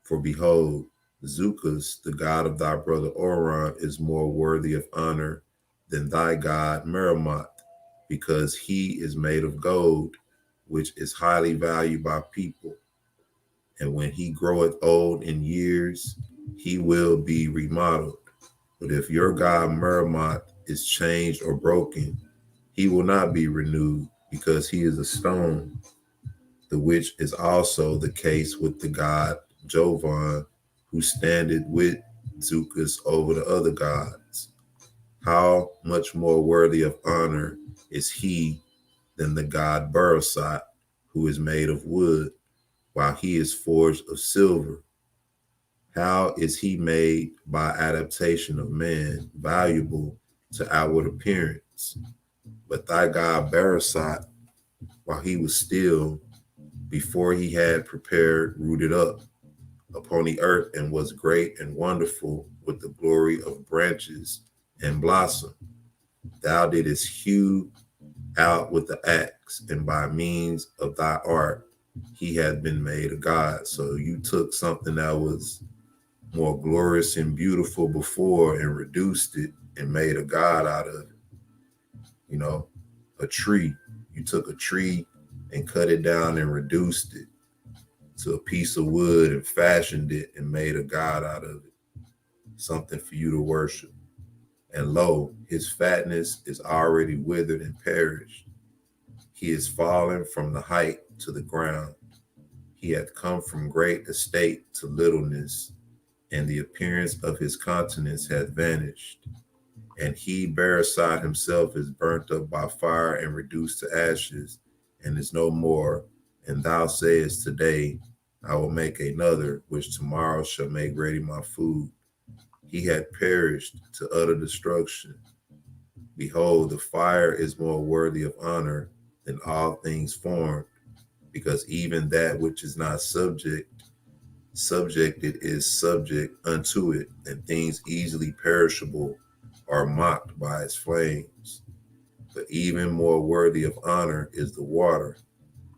For behold, Zucus, the god of thy brother Orah, is more worthy of honor than thy god Merimoth, because he is made of gold, which is highly valued by people. And when he groweth old in years, he will be remodeled. But if your God Merimoth is changed or broken, he will not be renewed, because he is a stone, the which is also the case with the god Jovan, who standeth with Zucus over the other gods. How much more worthy of honor is he than the god Barasat, who is made of wood, while he is forged of silver? How is he made by adaptation of man valuable to outward appearance? But thy God Barasat, while he was still, before he had prepared, rooted up upon the earth, and was great and wonderful with the glory of branches and blossom. Thou didst hew out with the axe, and by means of thy art he had been made a god. So you took something that was more glorious and beautiful before and reduced it and made a god out of it. You know, a tree. You took a tree and cut it down and reduced it to a piece of wood and fashioned it and made a god out of it, something for you to worship. And lo, his fatness is already withered and perished. He is fallen from the height to the ground. He hath come from great estate to littleness, and the appearance of his countenance hath vanished. And he, Barasat himself, is burnt up by fire and reduced to ashes, and is no more. And thou sayest, today I will make another, which tomorrow shall make ready my food. He had perished to utter destruction. Behold, the fire is more worthy of honor than all things formed. because even that which is not subjected is subject unto it, and things easily perishable are mocked by its flames. But even more worthy of honor is the water,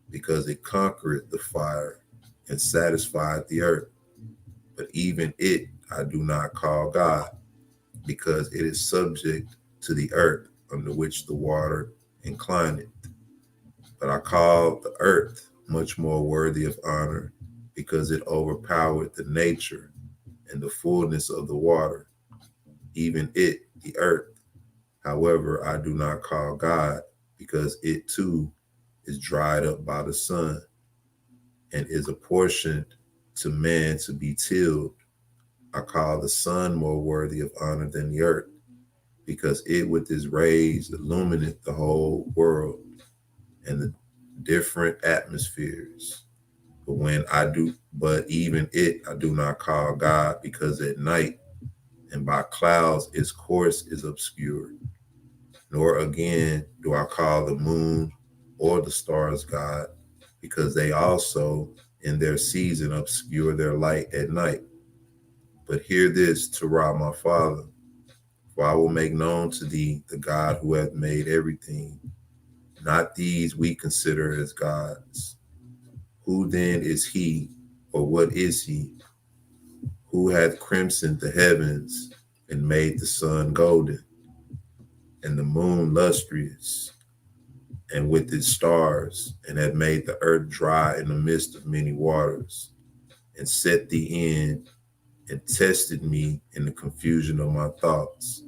because it conquereth the fire and satisfied the earth. But even it I do not call God, because it is subject to the earth, under which the water inclineth. But I call the earth much more worthy of honor, because it overpowered the nature and the fullness of the water, even it, the earth. However, I do not call God, because it too is dried up by the sun, and is apportioned to man to be tilled. I call the sun more worthy of honor than the earth, because it with its rays illumineth the whole world and the different atmospheres. But even it I do not call God, because at night and by clouds its course is obscured. Nor again do I call the moon or the stars God, because they also in their season obscure their light at night. But hear this, Torah, my father, for I will make known to thee the God who hath made everything. Not these we consider as gods. Who then is he, or what is he, who hath crimsoned the heavens and made the sun golden, and the moon lustrous, and with its stars, and hath made the earth dry in the midst of many waters, and set thee in, and tested me in the confusion of my thoughts?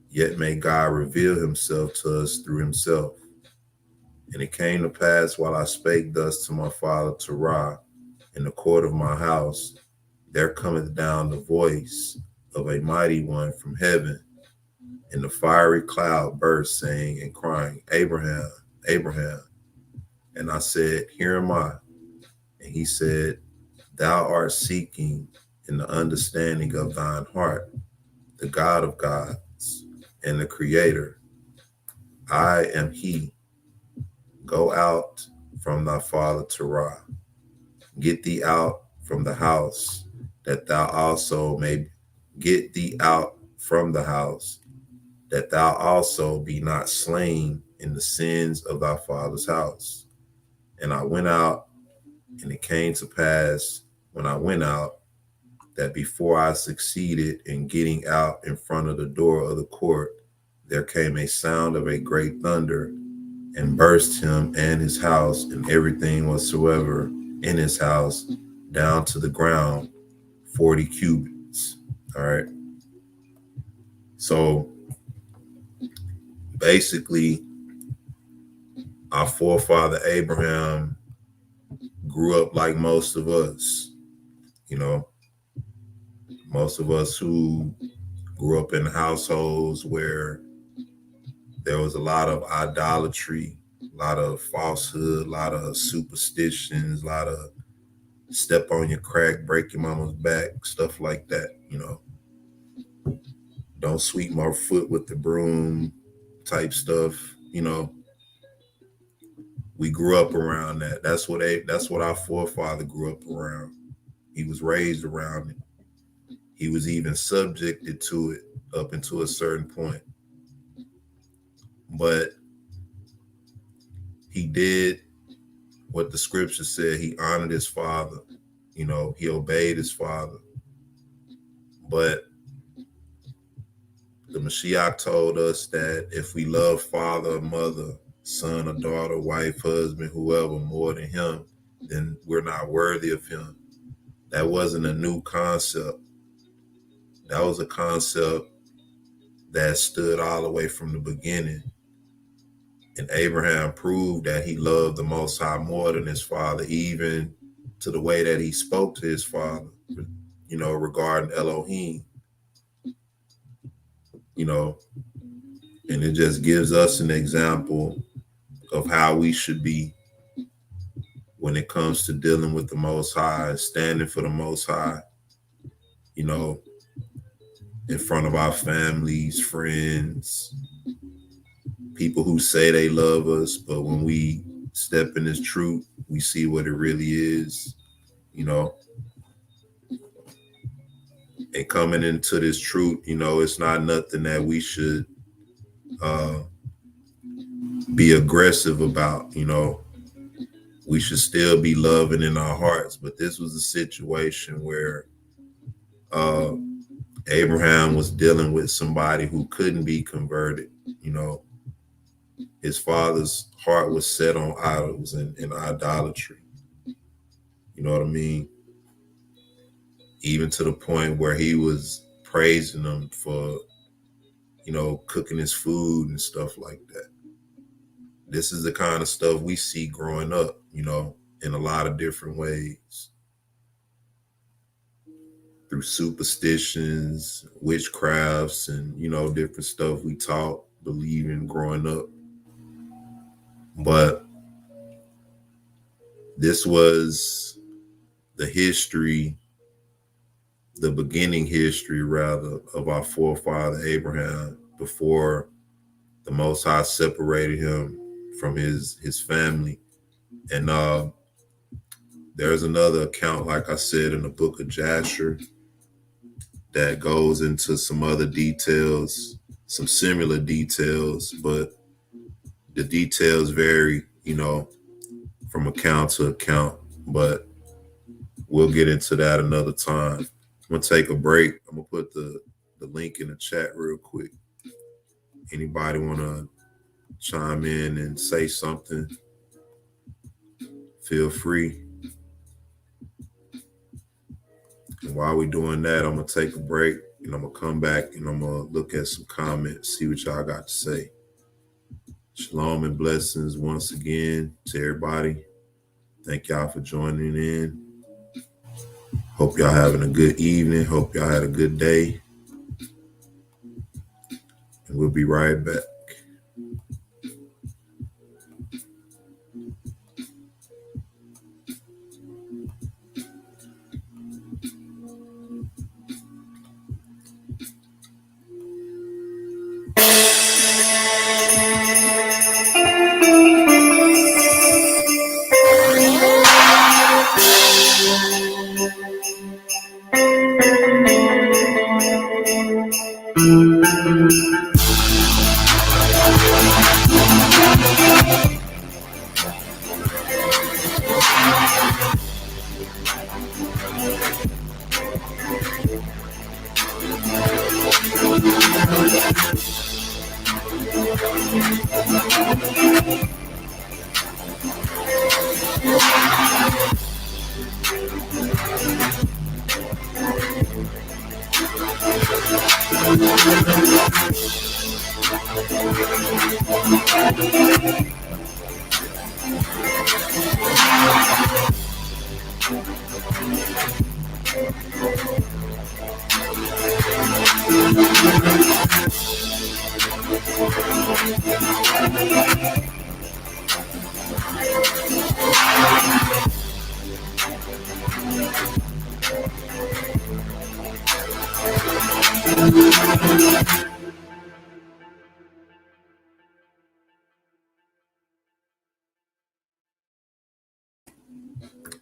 Yet may God reveal himself to us through himself. And it came to pass, while I spake thus to my father Terah in the court of my house, there cometh down the voice of a mighty one from heaven, and the fiery cloud burst, saying and crying, Abraham, Abraham. And I said, Here am I. And he said, Thou art seeking in the understanding of thine heart the God of gods and the Creator. I am he. Go out from thy father Terah. Get thee out from the house, that thou also may get thee out from the house, that thou also be not slain in the sins of thy father's house. And I went out, and it came to pass when I went out, that before I succeeded in getting out in front of the door of the court, there came a sound of a great thunder, and burst him and his house and everything whatsoever in his house down to the ground 40 cubits. All right. So basically, our forefather Abraham grew up like most of us, you know, most of us who grew up in households where there was a lot of idolatry, a lot of falsehood, a lot of superstitions, a lot of step on your crack, break your mama's back, stuff like that, you know. Don't sweep my foot with the broom type stuff, you know. We grew up around that. That's what our forefather grew up around. He was raised around it. He was even subjected to it up until a certain point. But he did what the scripture said. He honored his father. You know, he obeyed his father. But the Mashiach told us that if we love father, mother, son or daughter, wife, husband, whoever more than him, then we're not worthy of him. That wasn't a new concept. That was a concept that stood all the way from the beginning. And Abraham proved that he loved the Most High more than his father, even to the way that he spoke to his father, you know, regarding Elohim, you know. And it just gives us an example of how we should be when it comes to dealing with the Most High, standing for the Most High, you know, in front of our families, friends, people who say they love us, but when we step in this truth, we see what it really is, you know. And coming into this truth, you know, it's not nothing that we should be aggressive about, you know. We should still be loving in our hearts. But this was a situation where uh, Abraham was dealing with somebody who couldn't be converted. You know, his father's heart was set on idols and idolatry. You know what I mean? Even to the point where he was praising them for, you know, cooking his food and stuff like that. This is the kind of stuff we see growing up, you know, in a lot of different ways. Through superstitions, witchcrafts, and, you know, different stuff we taught, believing growing up. But this was the history, the beginning history, rather, of our forefather Abraham before the Most High separated him from his family. And there's another account, like I said, in the book of Jasher that goes into some other details, some similar details, but the details vary, you know, from account to account. But we'll get into that another time. I'm gonna take a break. I'm gonna put the link in the chat real quick. Anybody wanna chime in and say something? Feel free. And while we're doing that, I'm gonna take a break and I'm gonna come back and I'm gonna look at some comments, see what y'all got to say. Shalom and blessings once again to everybody. Thank y'all for joining in. Hope y'all having a good evening. Hope y'all had a good day. And we'll be right back.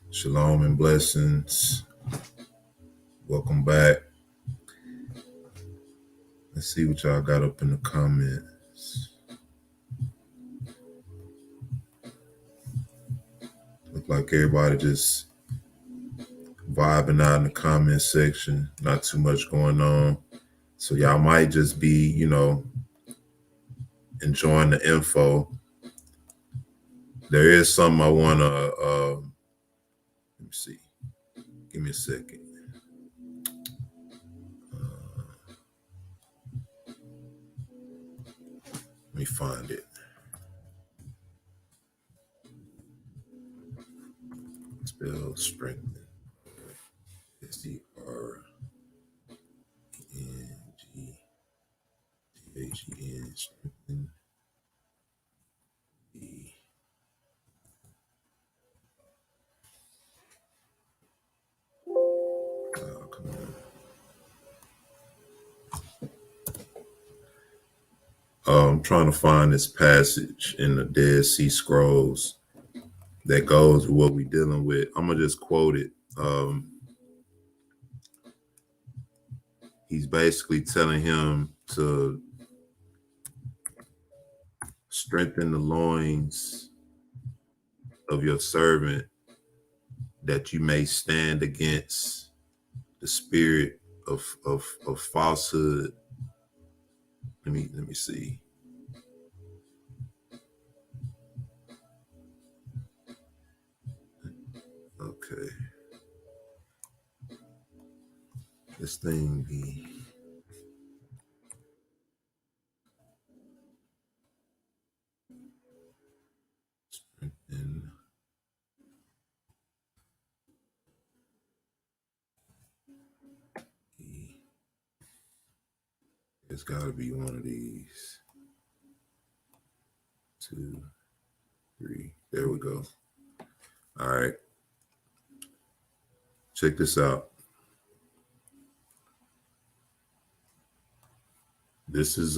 Shalom and blessings. Welcome back. Let's see what y'all got up in the comments. Look like everybody just vibing out in the comment section. Not too much going on. So y'all might just be, you know, enjoying the info. There is something I want to, let me see. Give me a second. Let me find it. Spell strengthen. STRENGTHEN. Strengthen. Oh, come on. I'm trying to find this passage in the Dead Sea Scrolls that goes with what we're dealing with. I'm gonna just quote it. He's basically telling him to strengthen the loins of your servant, that you may stand against the spirit of falsehood. Let me see. Okay. This thing be and it's gotta be one of these. 2, 3. There we go. All right. Check this out. This is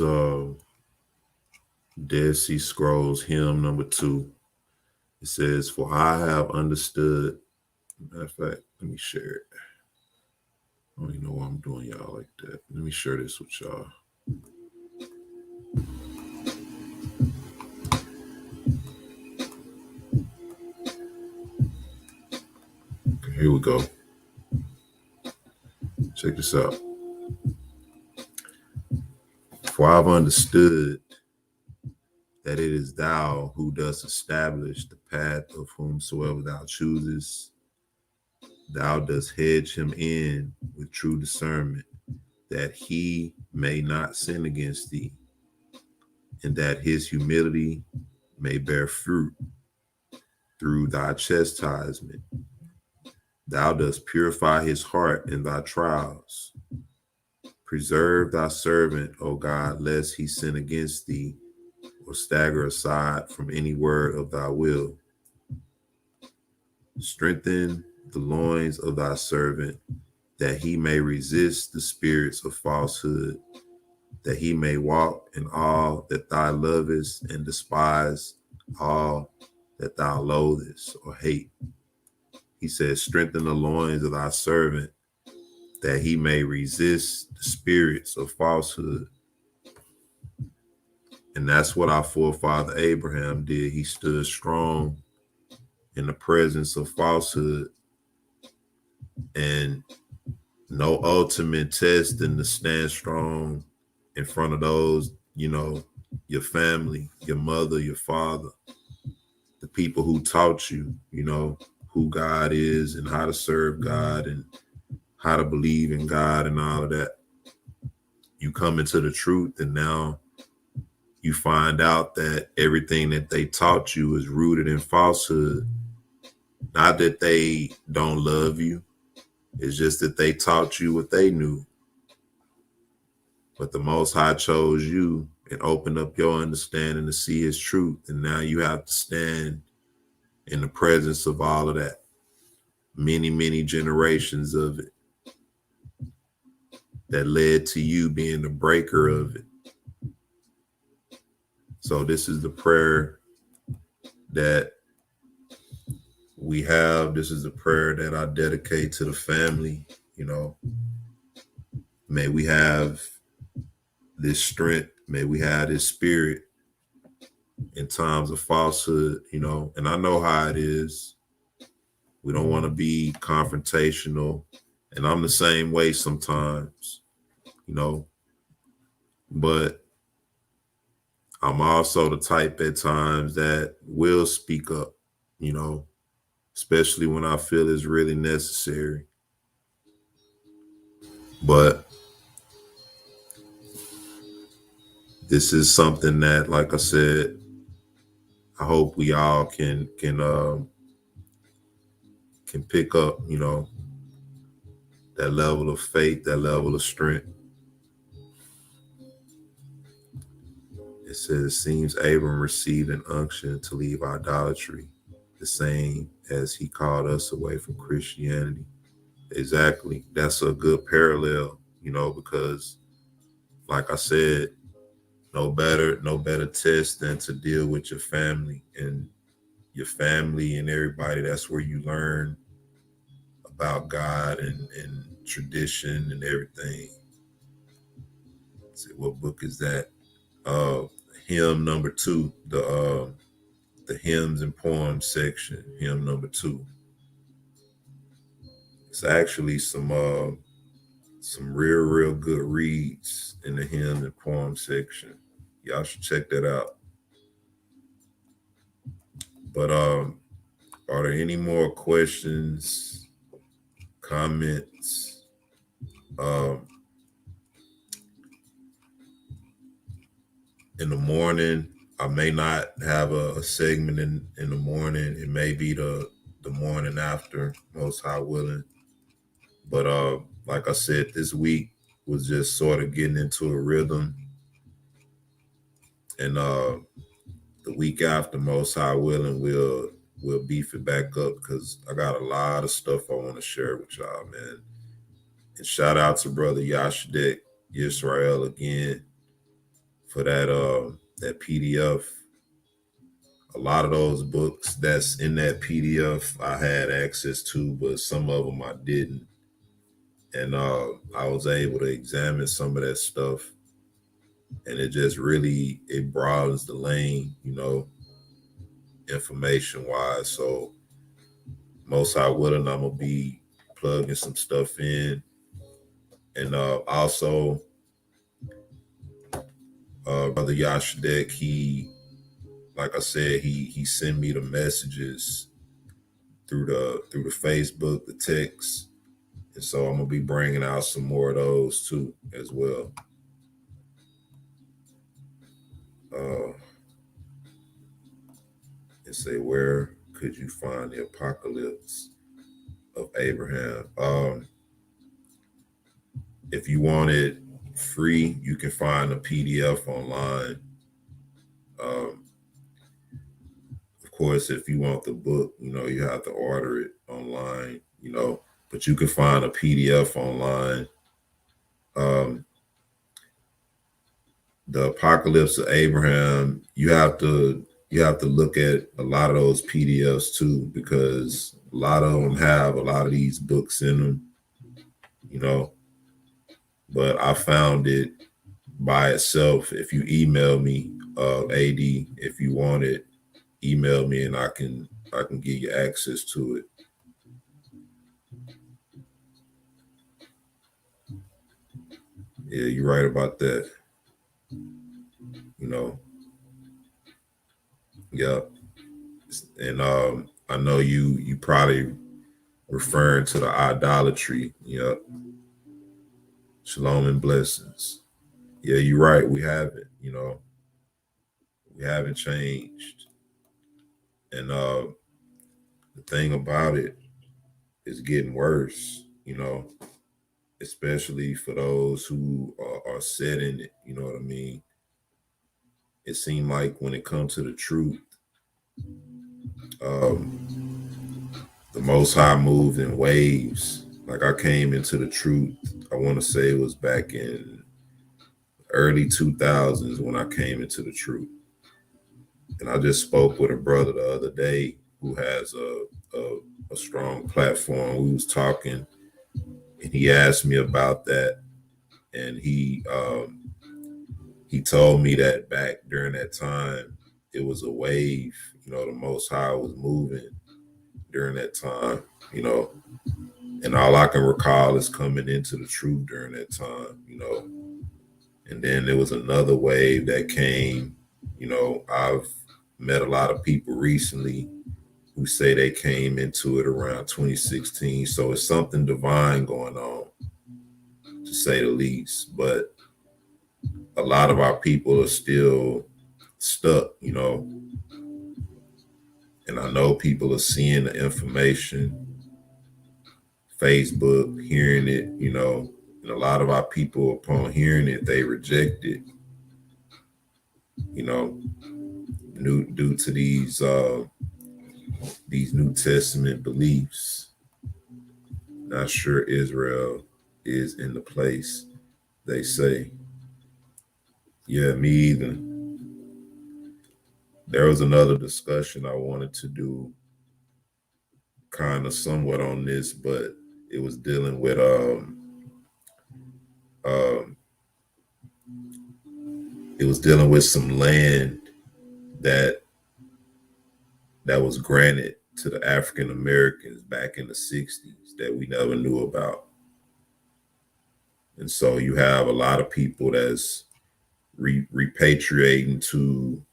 Dead Sea Scrolls, hymn number 2. It says, "For I have understood." Matter of fact, let me share it. I don't even know why I'm doing y'all like that. Let me share this with y'all. Okay, here we go. Check this out. "For I've understood that it is thou who dost establish the path of whomsoever thou choosest. Thou dost hedge him in with true discernment, that he may not sin against thee, and that his humility may bear fruit through thy chastisement. Thou dost purify his heart in thy trials. Preserve thy servant, O God, lest he sin against thee, or stagger aside from any word of thy will. Strengthen the loins of thy servant, that he may resist the spirits of falsehood, that he may walk in all that thou lovest, and despise all that thou loathest or hate." He says, strengthen the loins of thy servant, that he may resist the spirits of falsehood. And that's what our forefather Abraham did. He stood strong in the presence of falsehood, and no ultimate test than to stand strong in front of those, your family, your mother, your father, the people who taught you, who God is and how to serve God and how to believe in God and all of that. You come into the truth, and now you find out that everything that they taught you is rooted in falsehood. Not that they don't love you. It's just that they taught you what they knew. But the Most High chose you and opened up your understanding to see his truth. And now you have to stand in the presence of all of that. Many, many generations of it that led to you being the breaker of it. So this is the prayer that we have. This is the prayer that I dedicate to the family. May we have this strength. May we have this spirit in times of falsehood, and I know how it is. We don't want to be confrontational, and I'm the same way sometimes, but I'm also the type at times that will speak up, especially when I feel it's really necessary. But this is something that, like I said, I hope we all can pick up, that level of faith, that level of strength. It says, "It seems Abram received an unction to leave idolatry, the same as he called us away from Christianity." Exactly. That's a good parallel, because like I said, no better test than to deal with your family and your family and everybody. That's where you learn about God and tradition and everything. Let's see, what book is that? Uh, hymn number 2, the hymns and poems section, hymn number 2. It's actually some real good reads in the hymn and poem section. Y'all should check that out. But are there any more questions, comments? In the morning, I may not have a segment in the morning. It may be the morning after, most high willing. But like I said, this week was just sort of getting into a rhythm. And the week after, most high willing, we'll beef it back up because I got a lot of stuff I want to share with y'all, man. And shout out to brother Yashadek Israel again for that PDF. A lot of those books that's in that PDF I had access to, but some of them I didn't. And I was able to examine some of that stuff, and it just really it broadens the lane, information wise. So most high willing, I'm gonna be plugging some stuff in, and also brother Yashadek, he, like I said, he sent me the messages through the Facebook, the text. And so I'm gonna be bringing out some more of those too, as well. And say, where could you find the Apocalypse of Abraham? If you want it free, you can find a PDF online. Of course, if you want the book, you have to order it online. But you can find a PDF online. The Apocalypse of Abraham, you have to look at a lot of those PDFs too, because a lot of them have a lot of these books in them, But I found it by itself. If you email me, AD, if you want it, email me and I can give you access to it. Yeah, you're right about that. Yeah. And I know you probably referring to the idolatry. Yeah. Shalom and Blessings. Yeah, you're right. We haven't, we haven't changed. And the thing about it is getting worse, especially for those who are set in it. You know what I mean? It seemed like when it comes to the truth, the Most High moved in waves. Like I came into the truth, I want to say it was back in early 2000s when I came into the truth. And I just spoke with a brother the other day who has a strong platform. We was talking, and he asked me about that, and he told me that back during that time it was a wave. The Most High was moving during that time. And all I can recall is coming into the truth during that time. And then there was another wave that came. I've met a lot of people recently who say they came into it around 2016. So it's something divine going on, to say the least. But a lot of our people are still stuck, and I know people are seeing the information, Facebook, hearing it, and a lot of our people, upon hearing it, they reject it, due to these New Testament beliefs. Not sure Israel is in the place they say. Yeah, me either. there was another discussion I wanted to do kind of somewhat on this, but it was dealing with um it was dealing with some land that was granted to the African Americans back in the 60s that we never knew about. And so you have a lot of people that's repatriating to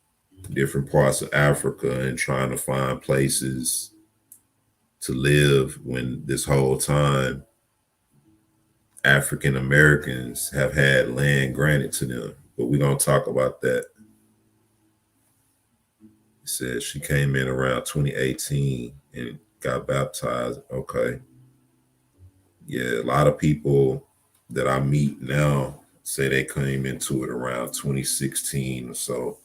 different parts of Africa and trying to find places to live when this whole time African Americans have had land granted to them. But we're going to talk about that. It says she came in around 2018 and got baptized. Okay. Yeah, a lot of people that I meet now say they came into it around 2016 or so.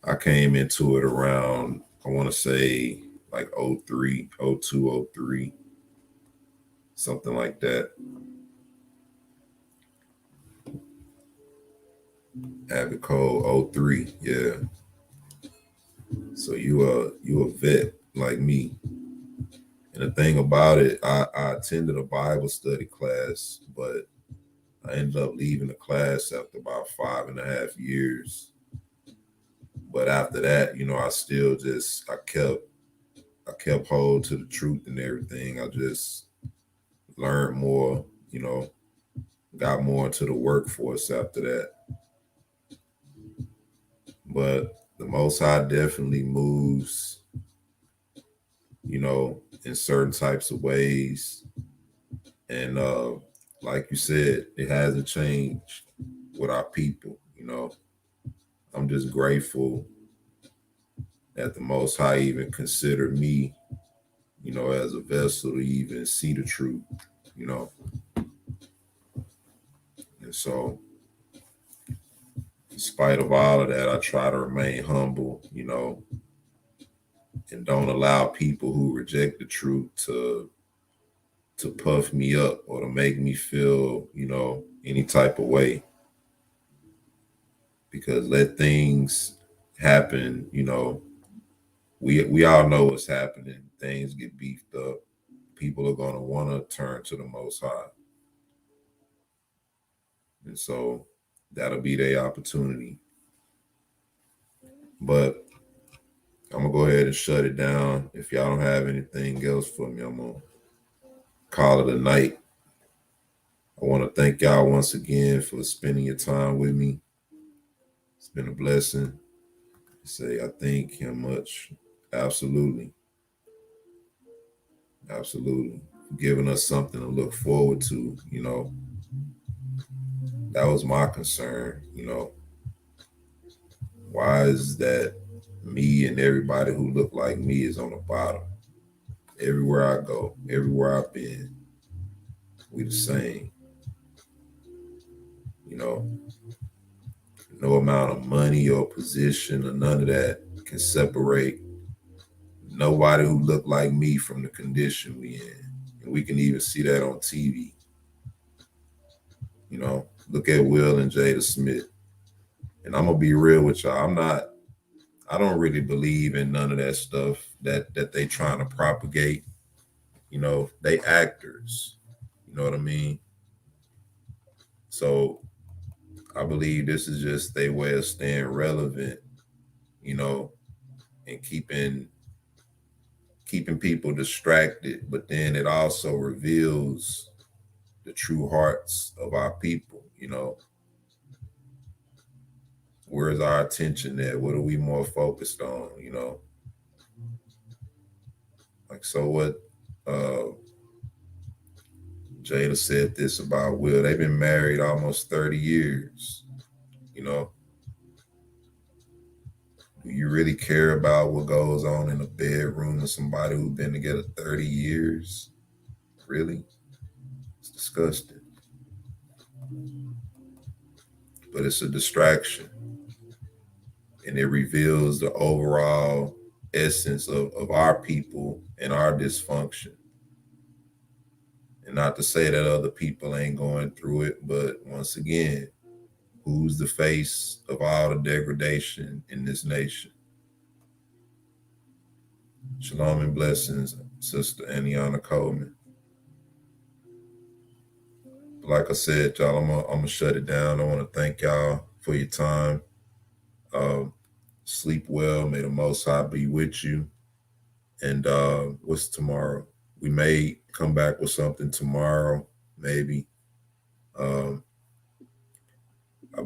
I came into it around, I want to say like 03, 02, 03, something like that. Abbott Code 03, yeah. So you a vet like me. And the thing about it, I attended a Bible study class, but I ended up leaving the class after about 5.5 years. But after that, I still I kept hold to the truth and everything. I just learned more, got more into the workforce after that. But the Most High definitely moves, in certain types of ways. And like you said, it hasn't changed with our people. I'm just grateful that the Most High even considered me, as a vessel to even see the truth, And so, in spite of all of that, I try to remain humble, and don't allow people who reject the truth to puff me up or to make me feel, any type of way. Because let things happen, we all know what's happening. Things get beefed up. People are going to want to turn to the Most High. And so that'll be their opportunity. But I'm going to go ahead and shut it down. If y'all don't have anything else for me, I'm going to call it a night. I want to thank y'all once again for spending your time with me. It's been a blessing. I thank him much. Absolutely. Absolutely. For giving us something to look forward to, That was my concern, Why is that me and everybody who look like me is on the bottom? Everywhere I go, everywhere I've been, we the same. No amount of money or position or none of that can separate nobody who look like me from the condition we in. And we can even see that on TV. Look at Will and Jada Smith. And I'm gonna be real with y'all. I don't really believe in none of that stuff that they trying to propagate. They actors. You know what I mean? So I believe this is just their way of staying relevant, and keeping people distracted, but then it also reveals the true hearts of our people. Where's our attention at? What are we more focused on? Like, so what Jada said this about Will. They've been married almost 30 years. Do you really care about what goes on in a bedroom with somebody who's been together 30 years? Really? It's disgusting. But it's a distraction. And it reveals the overall essence of our people and our dysfunction. And not to say that other people ain't going through it, but once again, who's the face of all the degradation in this nation? Shalom and blessings, Sister Aniana Coleman. Like I said, y'all, I'm gonna shut it down. I want to thank y'all for your time. Sleep well. May the Most High be with you. And what's tomorrow? We may come back with something tomorrow, maybe. I've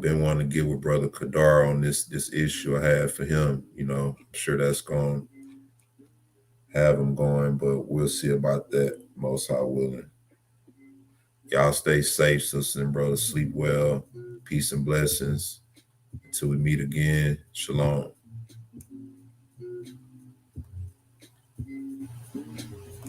been wanting to get with Brother Kadar on this issue I have for him. I'm sure that's going to have him going, but we'll see about that, Most High willing. Y'all stay safe, sisters and brothers. Sleep well. Peace and blessings. Until we meet again, shalom.